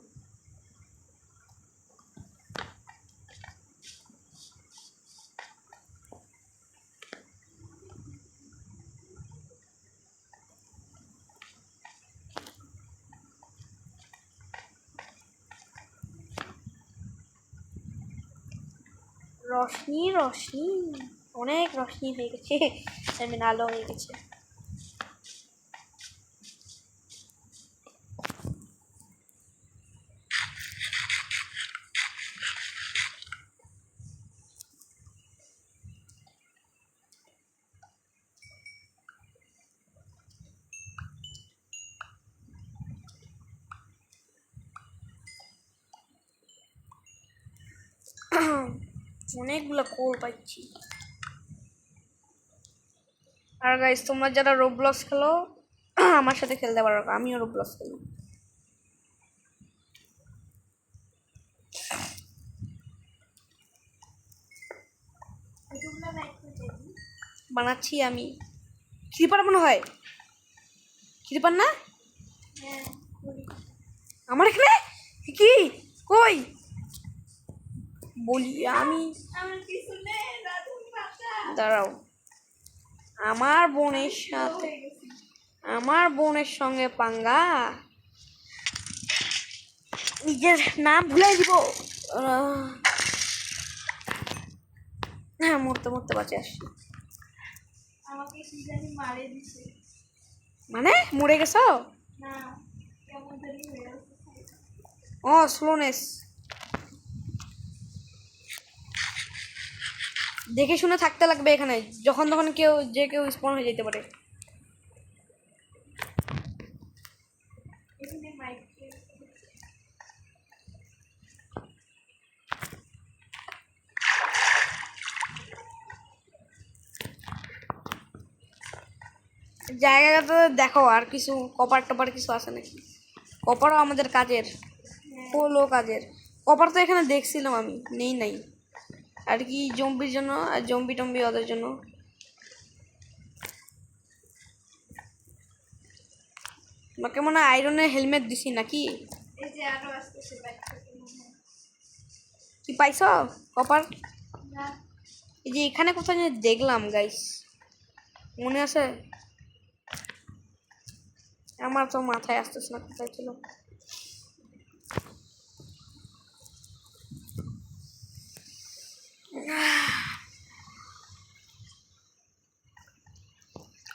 রশনি রশনি, অনেক রশনি হয়ে গেছে, আমি আলো হয়ে গেছে। অনেকগুলো কোল পাচ্ছি। আর গাইস, তোমরা যারা রোবলক্স খেলো আমার সাথে খেলতে পারো, আমিও রোবলক্স খেলি। বানাচ্ছি আমি। ক্রিপার মনে হয়, ক্রিপার না? আমার এখানে কি? কই বলি আমি? দাঁড়াও, আমার বোনের সাথে, আমার বোনের সঙ্গে পাঙ্গা, নিজের নাম ভুলে দিব। হ্যাঁ, মরতে মরতে বাঁচে আসছি। আমাকে কি জানি মারে দিছে। মানে মরে গেছো? না, কেমন জানি হয়ে গেছে। ও স্লোনেস। দেখে শুনে থাকতে লাগবে এখানে, যখন তখন যে কেউ স্পন হয়ে যেতে পারে। এখানে মাইক জায়গাটা দেখো, আর কিছু কপার টপার কিছু আছে নাকি? কপারও আমাদের কাজের, ফুলও কাজের। কপার তো এখানে দেখছিলাম আমি, নাই। আর কি জম্বির জন্য, আর জম্বি টম্বি ওদের জন্য। তোমাকে মনে হয় আয়রনের হেলমেট দিছি নাকি? এই যে আরো আসতেছে বাইক থেকে। কি পাইছো? কপার? না, এই যে এখানে কোথাও যেন দেখলাম গাইস, মনে আছে? আমার তো মাথায় আসতেছে না কোথায় ছিল।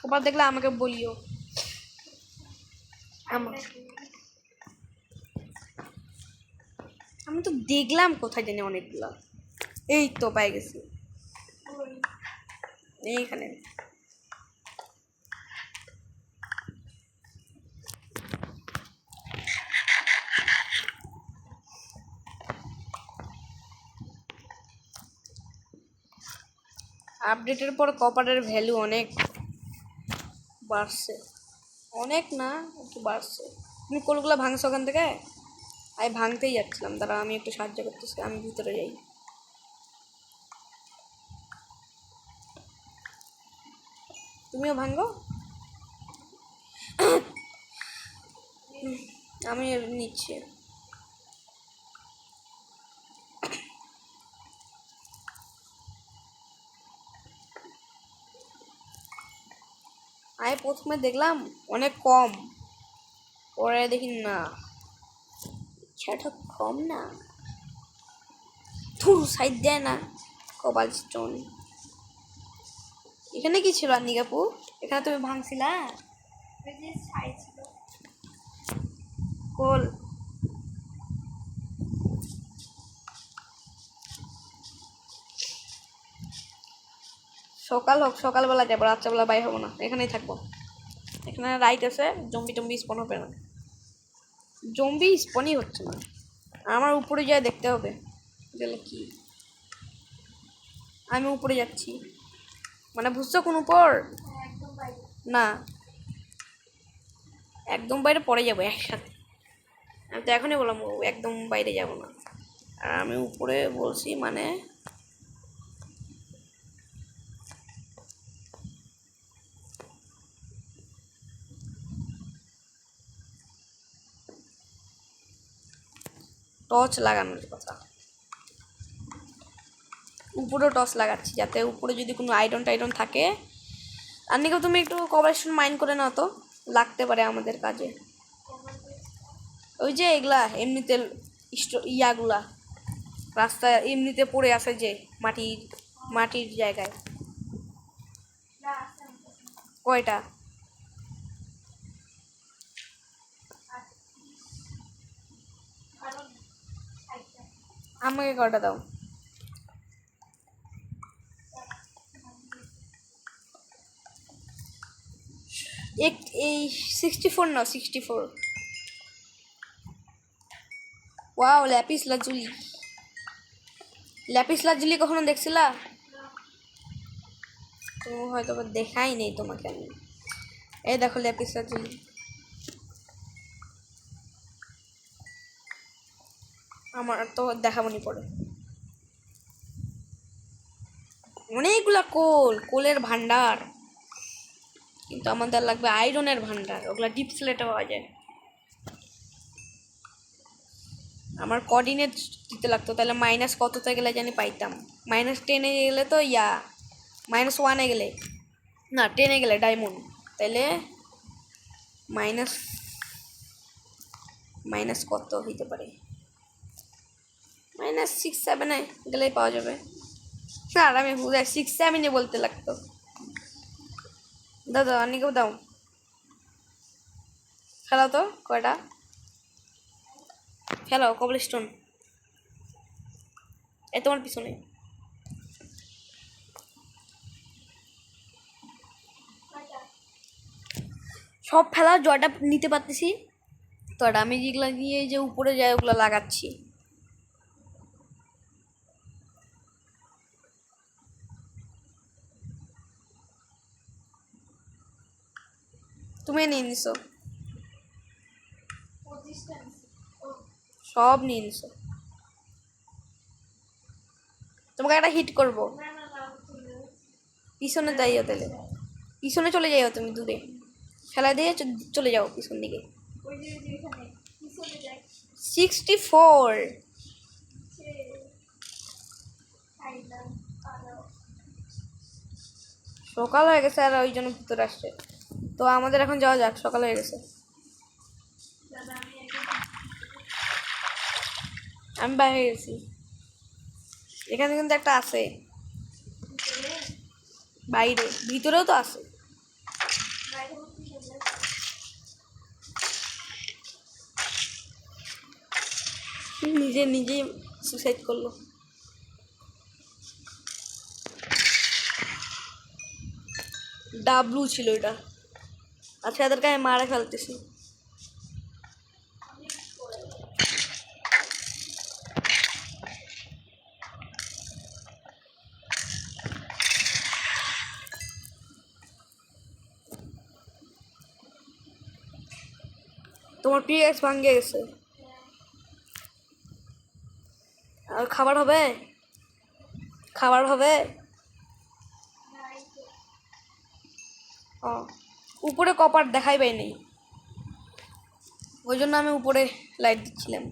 কপাল দেখলে আমাকে বলিও। আমি তো দেখলাম কোথায় জানি অনেকগুলা। এই তো পাই গেছি এইখানে। আপডেটের পর কপারের ভ্যালু অনেক বাড়ছে, অনেক না একটু বাড়ছে। তুমি কোলগুলো ভাঙছো ওখান থেকে? আমি ভাঙতেই যাচ্ছিলাম, দাঁড়া আমি একটু সাহায্য করতেছি, আমি ভিতরে যাই। তুমিও ভাঙো, আমি নিচ্ছি। আমি প্রথমে দেখলাম অনেক কম, পরে দেখি না সেটা কম না, থুর সাইড দেয় না। কবাল স্টোন এখানে কি ছিল আন্নিকাপু? এখানে তুমি ভাঙছিলা কোল? সকাল হোক, সকালবেলা যাবো, রাত্রেবেলা বাই হবো না, এখানেই থাকবো। এখানে রাইট আছে, জম্বি টম্বি স্পন হবে না, জম্বি স্পনই হচ্ছে না। আমার উপরে যাই দেখতে হবে গেলে কি। আমি উপরে যাচ্ছি, মানে বুঝছো কোন উপর? না একদম বাইরে পরে যাবো একসাথে। আমি তো এখনই বললাম একদম বাইরে যাব না, আর আমি উপরে বলছি মানে টর্চ লাগানোর কথা। উপরেও টর্চ লাগাচ্ছি যাতে উপরে যদি কোনো আয়রন টাইরন থাকে। আর নিকেও তুমি একটু কভারেশন মাইন্ড করে নাও তো, লাগতে পারে আমাদের কাজে। ওই যে এগুলা এমনিতে ইয়াগুলা রাস্তায় এমনিতে পড়ে আছে যে মাটির মাটির জায়গায়। কয়টা? আমাকে কয়টা দাও। এই 64 নাও, 64। ওয়াও ল্যাপিস লাজুলি, ল্যাপিস লাজুলি কখনো দেখছিলা? তো হয়তো দেখাই নেই তোমাকে আমি। এই দেখো ল্যাপিস লাজুলি, আমার তো দেখাবনি পড়ে। অনেকগুলা কোল, কোলের ভান্ডার, কিন্তু আমাদের লাগবে আয়রনের ভান্ডার, ওগুলা ডিপ স্লেটে পাওয়া যায়। আমার কোঅর্ডিনেট দিতে লাগতো, তাহলে মাইনাস কততে গেলে জানি পাইতাম। -10-এ গেলে তো -1-এ গেলে না 10-এ গেলে ডায়মন্ড, তাইলে মাইনাস মাইনাস কত হইতে পারে? -6-7-এ গেলেই পাওয়া যাবে। আর আমি 6-7-এ বলতে লাগতো। দাও দাও আনিকেও দাও, খেলাও তো কয়টা, খেলাও কবলস্টোন। এ তোমার পিছনে সব ফেলা জয়টা নিতে পারতেছি তো, আমি যেগুলা নিয়ে যে উপরে যায় ওগুলো লাগাচ্ছি। তুমি নিয়ে নিছো, সব নিয়ে নিছো। তোমাকে একটা হিট করবো, পিছনে যাইও, তাহলে পিছনে চলে যাইও, তুমি দূরে ফেলা দিয়ে চলে যাও পিছন দিকে। 64 সকাল হয়ে গেছে আর ওই জন্য ভিতরে আসছে। তো আমাদের এখন যাওয়া যাক, সকাল হয়ে গেছে। আমি বাইরে গেছি, এখানে কিন্তু একটা আছে বাইরে, ভিতরেও তো আছে। নিজেই সুসাইড করলো। ডাবলু ছিল এটা। আচ্ছা এদেরকে আমি মারে ফেলতেছি। তোমার পিএক্স ভাঙে গেছে। আর খাবার হবে, খাবার হবে। ও উপরে কপার দেখাই পাই নেই, ওই জন্য আমি উপরে লাইট দিচ্ছিলাম।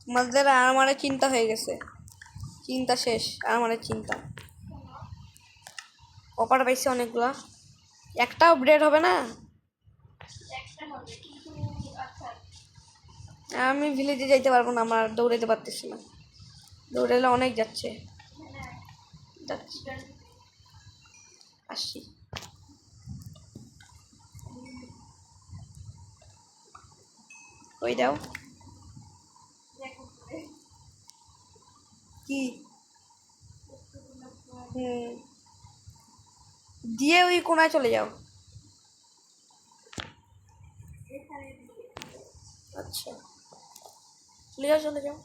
তোমাদের আমার চিন্তা হয়ে গেছে, চিন্তা শেষ। আমার চিন্তা কপার পাইছে অনেকগুলা, একটাও ব্রেড হবে না। আমি ভিলেজে যাইতে পারবো না, আমার দৌড়াইতে পারতেছি না, দৌড়াইলে অনেক যাচ্ছে। যাচ্ছি, আসছি। কই দাও কি? দিয়ে ওই কোনায় চলে যাও। আচ্ছা চলে যাও, চলে যাও।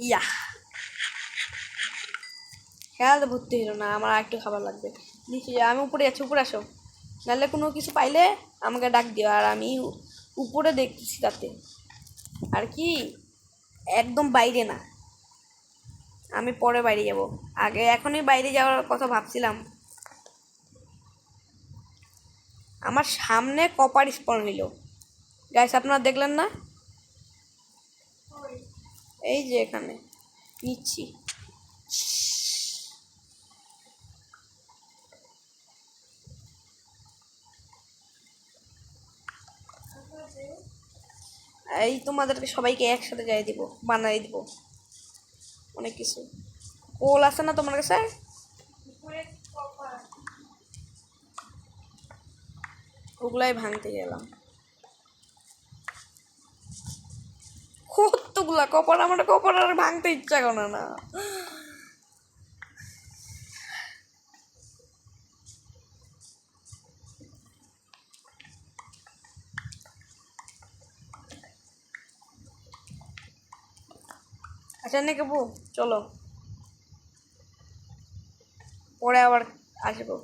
ইয়া খেয়াল ভর্তি হলো না, আমার একটু খাবার লাগবে। নিচে আমি উপরে যাচ্ছি, উপরে আসো, নাহলে কোনো কিছু পাইলে আমাকে ডাক দিও। আর আমি উপরে দেখতেছি তাতে আর কি, একদম বাইরে না, আমি পরে বাইরে যাব। আগে এখনই বাইরে যাওয়ার কথা ভাবছিলাম। আমার সামনে কপার স্পন হইল গাইস, আপনারা দেখলেন না? এই যে এখানে নিচ্ছি। এই তোমাদেরকে সবাইকে একসাথে যাই দিব, বানাই দিব অনেক কিছু। কোল আছে না তোমার কাছে? ওগুলাই ভাঙতে গেলাম। কতগুলা কপার, আমার কপার আর ভাঙতে ইচ্ছা করে না। আচ্ছা নাকি বউ, চলো পরে আবার আসবো।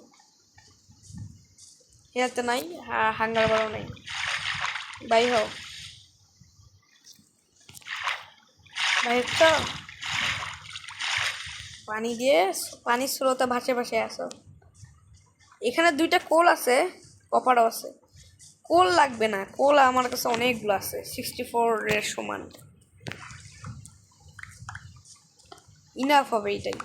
হেয়াতে নাই, হাঙ্গার বারও নাই। বাই হও, বাই হচ্ছ। পানি দিয়ে, পানির স্রোতে ভাসে ভাসে আসো। এখানে দুইটা কোল আছে, কপারও আছে। কোল লাগবে না, কোল আমার কাছে অনেকগুলো আছে, 64 সমান ইনাফ হবে এটাই।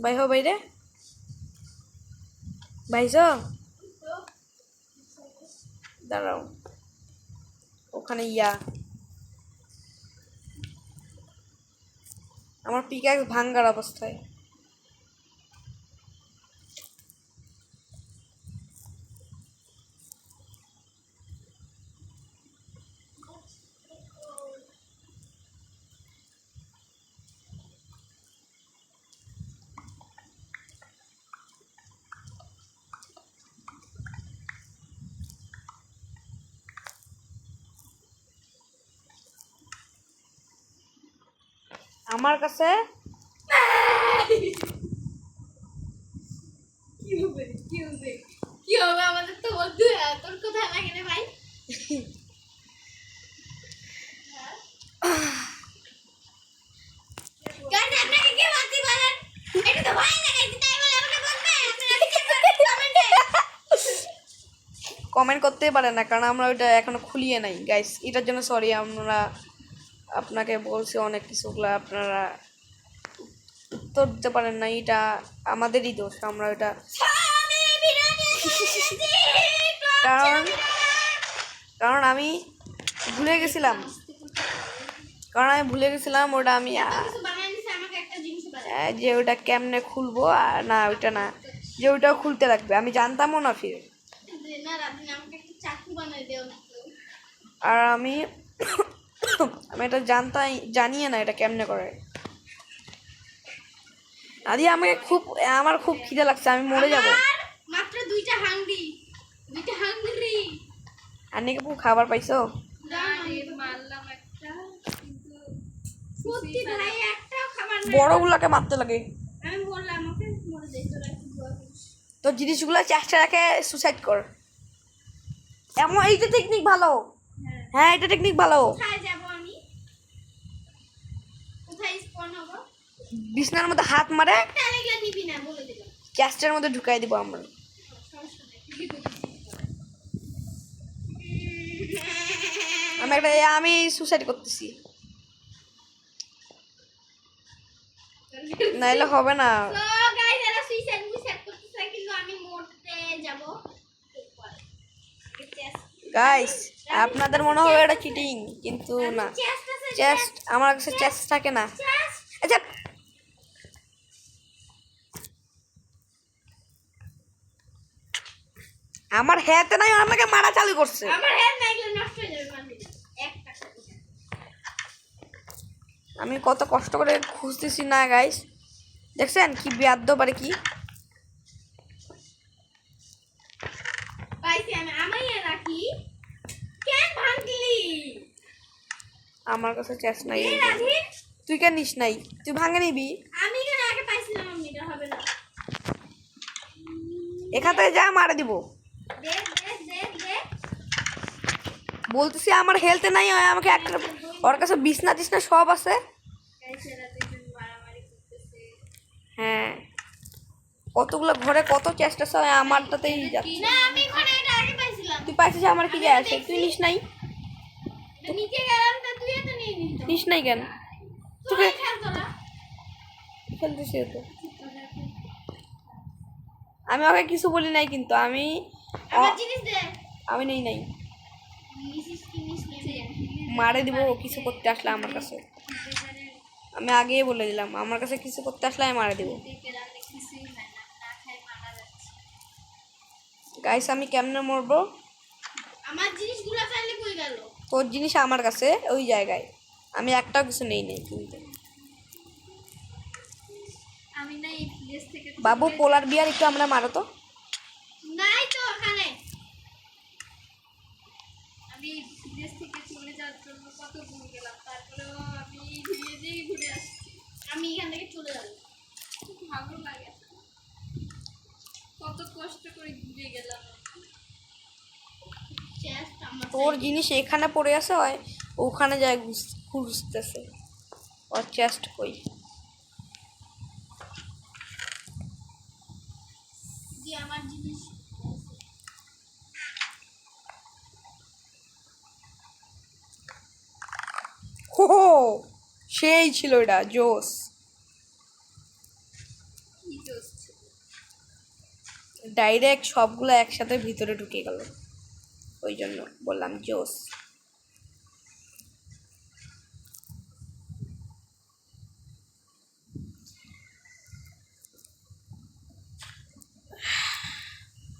বাই হো বাইরে, বাইজ দাঁড়াও, ওখানে ইয়া আমার পিকাক্স ভাঙ্গার অবস্থায়। আমার কাছে কি হবে কি হবে কি হবে, আমাদের তো বন্ধু তোর কোথায় লাগে রে ভাই। কমেন্ট করতেই পারে না, কারণ আমরা ওইটা এখনো খুলিয়ে নাই গাইস। এটার জন্য সরি, আমরা আপনাকে বলছি অনেক কিছুগুলো, আপনারা উত্তর দিতে পারেন না, এটা আমাদেরই দোষ। আমরা ওইটা কারণ কারণ আমি ভুলে গেছিলাম ওটা আমি যে ওটা কেমনে খুলবো, আর না ওইটা না, যে ওইটাও খুলতে লাগবে, আমি জানতামও না ফির। আর আমি এটা জানিয়ে না এটা কেমনে করে। আদি আমার খুব খিদে লাগছে, আমি মরে যাবো। মাত্র দুইটা হাঙ্গরি আন্নি কাপু খাবার পাইছো? সত্যি ভাই একটাও খাবার নাই। বড়গুলাকে মারতে লাগে। আমি বললাম ওকে মরে যাই, তোরা একটু দোয়া করিস। তোর জিনিসগুলো চেষ্টা রাখে সুসাইড কর। এমন এইটা টেকনিক ভালো। হ্যাঁ এটা টেকনিক ভালো। কোথায় যাব আমি? কোথায় স্পন হবো? বিছনার মধ্যে হাত মারে তাহলে গিয়ে নিবি না, বলে দিলাম। চেস্টের মধ্যে ঢুকাই দিব আমরা। আমি সুসাইড করতেছি, নাইলে হবে না। তো গাইস এরা সুইসাইড করতেছে, কিন্তু আমি মরতে যাব। গাইস আপনাদের মনে হবে এটা চিটিং, কিন্তু না, চেস্ট আমার কাছে চেস্ট থাকে না। আচ্ছা আমার হেতে নাই, আমাকে মারা চালু করছে। আমার হেড না গেলে নষ্ট হয়ে যাবে মানে একটা। আমি কত কষ্ট করে খুঁজতেছি না গাইস, দেখছেন কি বেয়াদ্দ পারে কি। পাইছি আমি রাখি। কেন ভাঙলি? আমার কাছে চেস্ট নাই। এ রাধি, তুই কেন নিস নাই? তুই ভাঙে নিবি। আমি কেন আগে পাইছিলাম, আমি এটা হবে না। এখান থেকে যা মারা দিব। দে বলতেছি আমার হেলথে নাই, আমাকে একটা ওর কাছে বিছনা টিছনা সব আছে। গাইস এরা দুজন মারামারি করতেছে। হ্যাঁ কতগুলো ঘরে কত চেষ্টা আছে, আমারটাতেই যাচ্ছে। না আমি ওখানে এটা আগে পাইছিলাম। তুই পাইছিস, আমার কি যায় আসে? তুই নিস নাই? এটা নিচে গেলাম তো তুই তো নিয়ে নিস। নিস নাই কেন? তোরা খেল তোরা। খেলতেছি তো আমি, ওকে কিছু বলি নাই, কিন্তু আমার জিনিস দে। আমি নেই নাই, নিসিস কি নিস নে। মারে দিব কিছু করতে আসলে আমার কাছে। আমি আগেই বলে দিলাম, আমার কাছে কিছু করতে আসলে আমি মারে দিব। গাইস আমি কেমনে মরবো? আমার জিনিসগুলো চাইলে কই গেল? তোর জিনিস আমার কাছে ওই জায়গায়, আমি একটাও কিছু নেই কিন্তু। আমি না এই প্লেস থেকে বাবু পোলার বিয়ার একটু আমরা মারো তো। নাই তো ওখানে। আমি প্লেস থেকে চলে যাওয়ার জন্য কত দূর গেলাম, তারপরেও আমি ধীরে ঘুরে আসছি। আমি এখান থেকে চলে যাব, খুব ভালো লাগে, কত কষ্ট করে ঘুরে গেলাম। চেস্ট আমার তোর জিনিস এখানে পড়ে আছে, হয় ওখানে যায় খুঁজতেছে ওর চেস্ট কই। যে আমার জিনিস হো সেই ছিল এটা, জোস। ডাইরেক্ট সবগুলো একসাথে ভিতরে ঢুকে গেল, ওই জন্য বললাম জোস।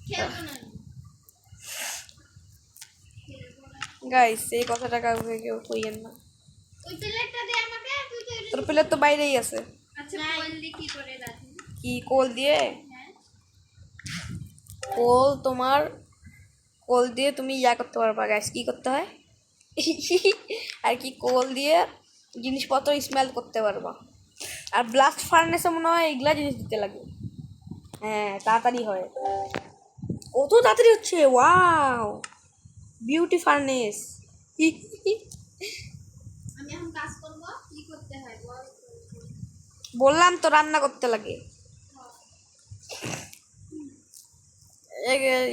খেলবো না। গাইস এই কথাটা কাউকে কেউ কইয়েন না। ওই প্লেটটা দে আমাকে, তুই তো তোর প্লেট তো বাইরেই আছে। আচ্ছা কোল দিয়ে কি করে রাখি? কি কোল দিয়ে? হ্যাঁ কোল দিয়ে তুমি ইয়া করতে পারবা গাইস, কি করতে হয় আর কি, কোল দিয়ে জিনিসপত্র স্মেল করতে পারবা। আর ব্লাস্ট ফার্নেসে মনে হয় এগুলা জিনিস দিতে লাগে। হ্যাঁ তাড়াতাড়ি হয়, কত তাড়াতাড়ি হচ্ছে। Wow beauty furnace. আমি এখন কাজ করব, কি করতে হয় বল? বললাম তো রান্না করতে লাগে।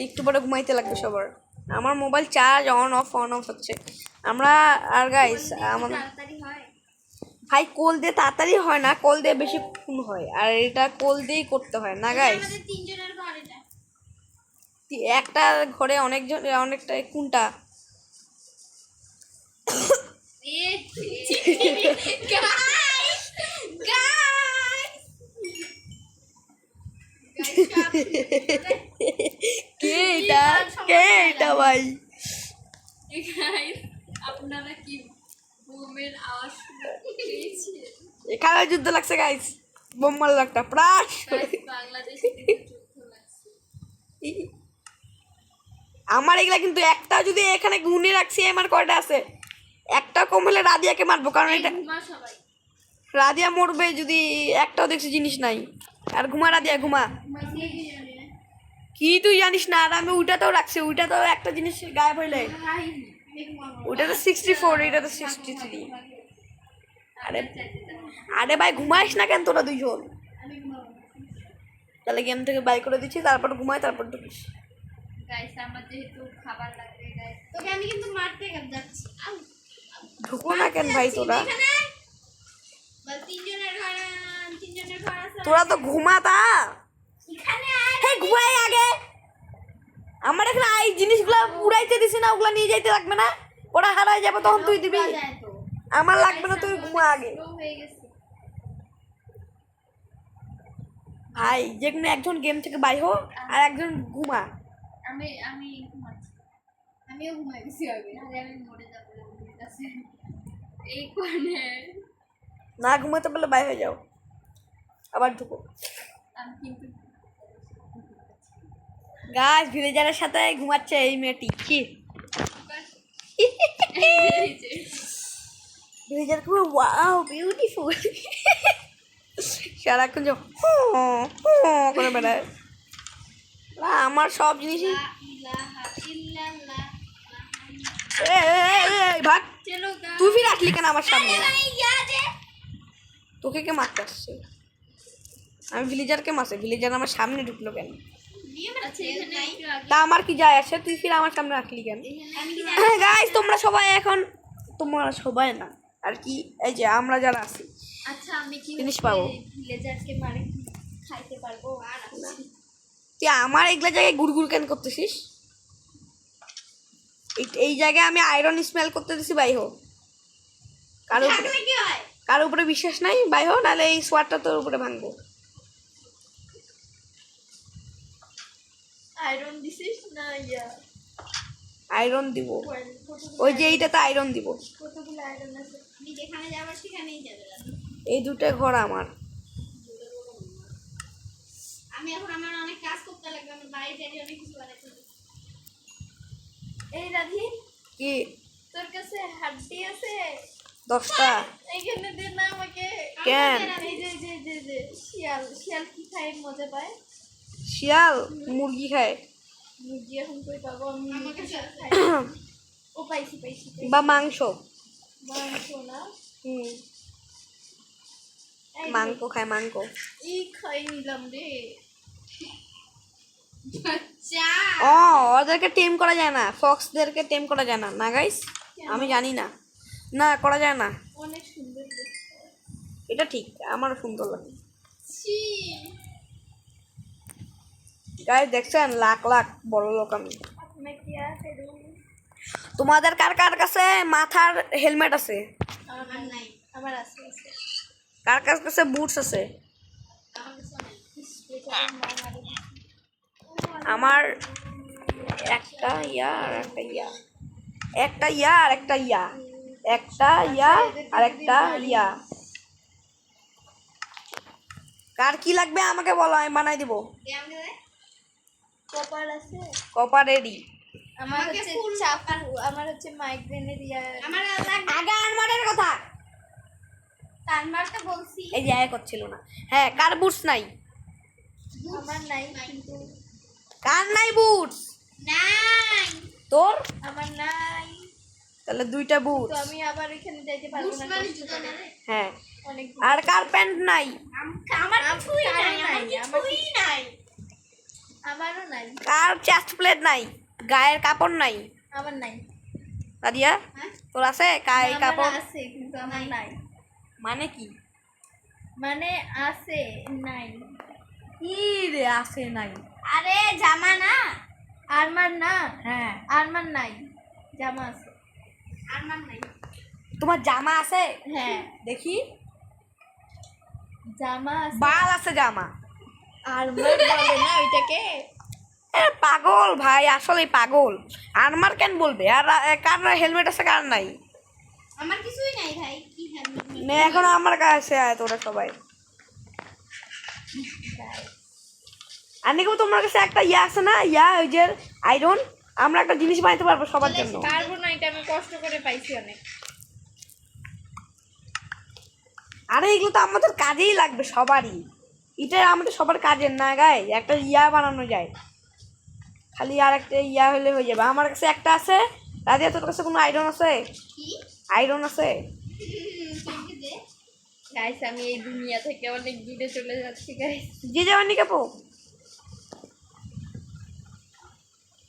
একটু পরে ঘুমাইতে লাগবে সবার। আমার মোবাইল চার্জ অন অফ হচ্ছে। আমরা আর গাইস আমাদের তাড়াতাড়ি হয়। ভাই কোল দিয়ে তাড়াতাড়ি হয় না, কোল দিয়ে বেশিক্ষণ হয়, আর এটা কোল দিয়েই করতে হয় না গাইস। আমাদের তিনজনের ঘর এটা। একটা ঘরে অনেকজন, অনেকটা কোনটা কে এটা, কে এটা ভাই? আপনারা কি বোমের আওয়াজ পেয়েছেন? এখানে যুদ্ধ লাগছে গাইস, বোম মারলো একটা প্রাস। বাংলাদেশে যুদ্ধ লাগছে। আমার এগুলা কিন্তু একটা যদি এখানে গুনে রাখছি, আমার কয়টা আছে, একটা কম হলে রাদিয়াকে মারবো, কারণ এটা সবাই রাদিয়া মরবে যদি একটাও দেখছি জিনিস নাই। আর ঘুমা রাদিয়া ঘুমা, কি তুই জানিস না? আর আমি ওইটাতেও রাখছি, ওইটাতেও একটা জিনিস গায়েব হইলে, ওইটা তো 64, এটা তো 63। আরে আরে ভাই ঘুমাইস না কেন তোরা দুইজন? তাহলে গেম থেকে বাই করে দিচ্ছি, তারপর ঘুমাই, তারপর ঢুকিস। গাইস আমার যেহেতু খাবার লাগবে গাইস, তোকে আমি কিন্তু মারতে যাচ্ছি। ঢুকো না কেন ভাই তোরা? তিনজনের ঘর আছে। তোরা তো ঘুমাতা, এখানে হে ঘুমাই আগে। আমার এখানে এই জিনিসগুলো উড়াইতে দিছি না, ওগুলা নিয়ে যাইতে লাগবে না, ওরা হারাই যাবে তখন তুই দিবি। আমার লাগবে না, তুই ঘুমা আগে। হয়ে গেছে। ভাই যে কোনো একজন গেম থেকে বাই হো, আর একজন ঘুমা। আমি ঘুমাচ্ছি। আমিও ঘুমাই গেছি আগে। আমি মরে যাবো এই কোণে। না ঘুমাতে পারলে বাই হয়ে যাও, আবার ঢুকো। আমি কিন্তু গাছ ভিলেজারের সাথে ঘুমাচ্ছে এই মেয়েটি। কি ভিলেজার খুব ওয়াও বিউটিফুল, সারাক্ষণ যে করে বেড়ায়। আমার সব জিনিসই ভাগ। তুই ফির আসলি কেন আমার সামনে? তোকে কে মারতে আসছে? আমি ভিলেজারকে মারছে, ভিলেজার আমার সামনে ঢুকলো কেন? তা আমার কি যায় আসে? তুই ফির আমার সামনে আসলি কেন? গাইস তোমরা সবাই এখন, তোমরা সবাই না আর কি, এই যে আমরা যারা আছি, আচ্ছা আমি কি জিনিস পাবো। ভিলেজারকে মারে খাইতে পারবো? আর তুই আমার এগুলা জায়গায় গুড়গুড় কেন করতেছিস? এই জায়গায় আমি আয়রন স্মেল করতে দিছি, বাই হো। কারো উপরে বিশ্বাস নাই, বাই হো, নাহলে এই সোয়ারটা তোর উপরে ভাঙবো। আয়রন দিছিস না? আয়রন দিব, ওই যে এইটাতে আয়রন দিব। কতগুলো আয়রন আছে? আমি যেখানে যাবো সেখানেই যাবে। এই দুটো ঘর আমার। আমি এখন আমার অনেক কাজ করতে লাগবে, আমার বাড়িতে অনেক কিছু বানাইতে হবে। এই রাধি, কি তোর কাছে হাড্ডি আছে? 10টা। এইখানে দে না আমাকে। কেন? এই যে শিয়াল কি খায় মজা পায়? শিয়াল মুরগি খায় মুরগি এখন কই পাবো? আমি আমাকে খাই। ও পাইছি। বা মাংস। মাংস না? মাংস খায়, মাংস। খাই নিলাম রে। বাচ্চা ও ওদেরকে টেম করা যায় না, ফক্সদেরকে টেম করা যায় না, না গাইস? আমি জানি না, না করা যায় না। অনেক সুন্দর। এটা ঠিক, আমারও সুন্দর লাগে। গাইস দেখছেন, লাখ লাখ বড় লোক আমি। তোমাদের কার কার কাছে মাথার হেলমেট আছে? আমার নাই। আমার আছে। কার কার কাছে বুটস আছে? আমার একটা ইয়া আর একটা ইয়া, একটা ইয়া আর একটা ইয়া, একটা ইয়া আর একটা ইয়া। কার কি লাগবে আমাকে বলো, আমি বানাই দিব। কপার আছে? Copper ready. আমার হচ্ছে চাপার, আমার হচ্ছে মাইগ্রেনের ইয়া। আমার আগে আনমারের কথা, তানমারটা বলছি। এই যে আয় করছিল না। হ্যাঁ, কার বুটস নাই? আমার নাই কিন্তু। কার নাই বুটস? নাই। তোর? আমার নাই। তাহলে 2টা বুট। তো আমি আবার এখানে যাইতে পারবো না। হ্যাঁ। অনেক। আর কার প্যান্ট নাই? আমার কিছুই নাই। আমারও নাই। কার চেস্ট প্লেট নাই? গায়ের কাপড় নাই আমার নাই। দাদিয়া, হ্যাঁ তোর আছে গায়ে আমার কাপড়? আছে কিন্তু আমার নাই। মানে কি? মানে আছে নাই। কি রে আছে নাই? আরে জামা না, আরমান না, হ্যাঁ, আরমান নাই, জামা আছে, আরমান নাই। তোমার জামা আছে? হ্যাঁ দেখি। জামা আছে। বাল আছে জামা? আরমান বলে না ওইটাকে। এ পাগল ভাই, আসলে পাগল। আরমার কেন বলবে? আর কার হেলমেট আছে কার নাই? আমার কিছুই নাই ভাই, কি হেলমেট নে এখন আমার কাছে আয় তোরা সবাই। আর নাকি তোমার কাছে একটা ইয়া আছে না, ইয়া ওই যে আয়রন, আমরা একটা জিনিস বানাইতে পারবো সবার জন্য। পারবো না, এটা আমি কষ্ট করে পাইছি অনেক। আরে এগুলো তো আমাদের কাজেই লাগবে সবারই, এটা আমাদের সবার কাজের না গায়ে একটা ইয়া বানানো যায়, খালি আর একটা ইয়া হলে হয়ে যাবে। আমার কাছে একটা আছে। রাজিয়া তোর কাছে কোনো আয়রন আছে? কি আয়রন আছে? গাইস আমি এই দুনিয়া থেকে অনেক দূরে চলে যাচ্ছি গাইস। যে যাবেন নি কাপু,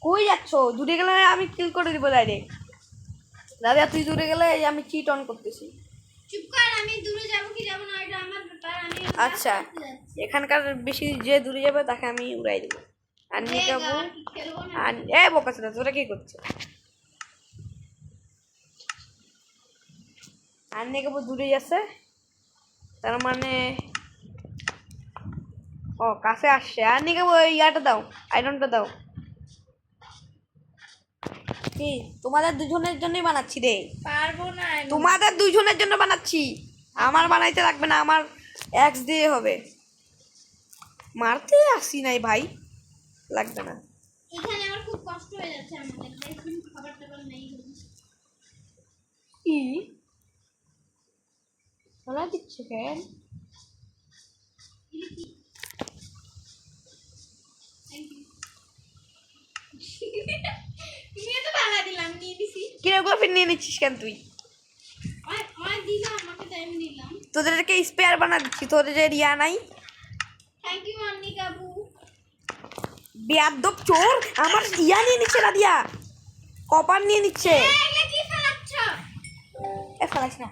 কই যাচ্ছ? দূরে গেলে আমি কিল করে দিব ডাইরেক্ট। রাজিয়া তুই দূরে গেলে এই আমি চিট অন করতেছি। চুপ কর, আমি দূরে যাব কি যাব না এটা আমার ব্যাপার। আমি আচ্ছা, এখানকার বেশি যে দূরে যাবে তাকে আমি উড়াই দেবো। আর নি কাপু খেলবো না। আর এ বোকাছে না, তোরা কি করছে? আর নি কাপু দূরে যাচ্ছে, তার মানে ও কাছে আসছে। আর নি কাপু ওই ইয়াটা দাও, আয়রনটা দাও। কি তোমাদের দুজনের জন্যই বানাচ্ছি রে, পারবো না আমি। তোমাদের দুইজনের জন্য বানাচ্ছি, আমার বানাইতে লাগবে না, আমার এক্স দিয়ে হবে। মারতে আসি নাই ভাই, লাগবে না। এখানে আমার খুব কষ্ট হয়ে যাচ্ছে, আমাদের এখন খাবার টাবার নেই। কি বলা দিচ্ছে কেন? তুমি তো বালা দিলাম, নিয়ে দিছি। কিরকম ফির নিয়ে নিচ্ছিস কেন তুই? ওই দিলাম, আমাকে তো আমি দিলাম। তোদেরকে স্পেয়ার বানা দিচ্ছি, তোদের যে রিয়া নাই। থ্যাংক ইউ অনিকা আপু। বেয়াদব চোর, আমার ইয়া নিয়ে নিচ্ছে রাদিয়া, কপার নিয়ে নিচ্ছে। এগুলা কি ফেলাচ্ছ? এ ফেলাস না,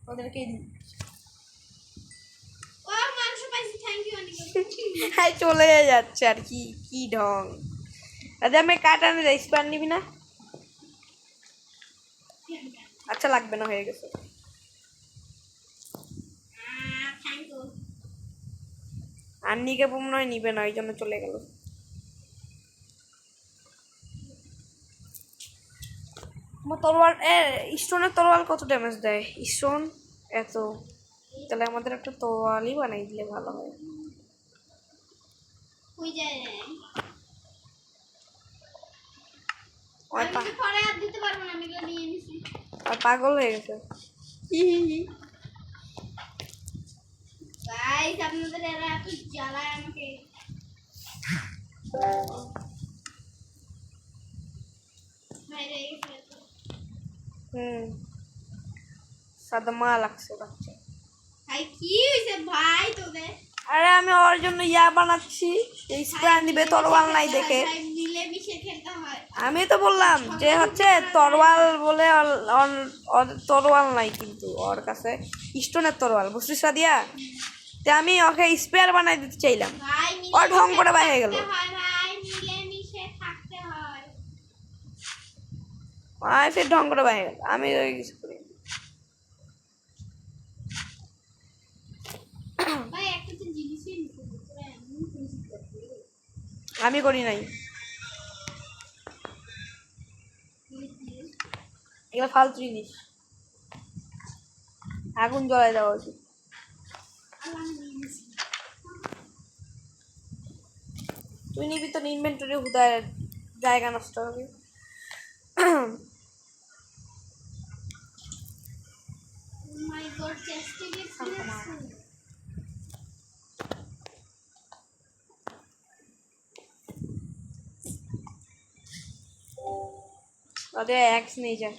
তোদেরকে ও মাংস পাইছি, থ্যাংক ইউ অনিকা আপু। হ্যাঁ চলে যাচ্ছে আর কি, কি ঢং। রাদিয়া আমি কাটানে যাই, স্পেয়ার নিবি না? আচ্ছা লাগবে না, হয়ে গেছে। Thank you. আন্নিকে মনে হয় নিবে না, এই জন্য চলে গেল। আমার তরোয়াল স্টোনের তরোয়াল কত ড্যামেজ দেয়? স্টোন এত, তাহলে আমাদের একটা তরোয়ালই বানাই দিলে ভালো হয়। কই যায় রে? আর আমি তো পরে আর দিতে পারবো না, আমি এগুলো নিয়ে নিছি। পাগল হয়ে গেছে। গাইস আপনাদের এরা এত জ্বালায় আমাকে। বাইরে গেছে তো। সাদমা লাগছে বাচ্চা। ভাই কি হইছে ভাই তোদের? আরে আমি ওর জন্য ইয়া বানাচ্ছি, স্প্রে দিবে তরোয়াল নাই দেখে। ভাই মিলে মিশে খেলতে হয়। আমি তো বললাম যে হচ্ছে তরোয়াল বলে ওর তরোয়াল নাই, কিন্তু ওর কাছে স্টোনের তরোয়াল, বুঝছিস দিয়া। তে আমি ওকে স্পেয়ার বানাই দিতে চাইলাম, ভাই ও ঢং করে বাইরে গেল। হয় ভাই, মিলে মিশে থাকতে হয়। আয় ফের ঢং করে বাইরে গেল, আমি ওই কিছু করি না। ভাই একটা তো জিনিসই নিতে তোরা এমন খুশি করতে। আমি করি নাই, এগুলো ফালতু জিনিস, আগুন জ্বলাই দেওয়া উচিত। তুই নিবি তো ইনভেন্টরি, হুদায় জায়গা নষ্ট হবে। মাই গড, চেস্টে গেছে। ওদের এক্স নেই যা।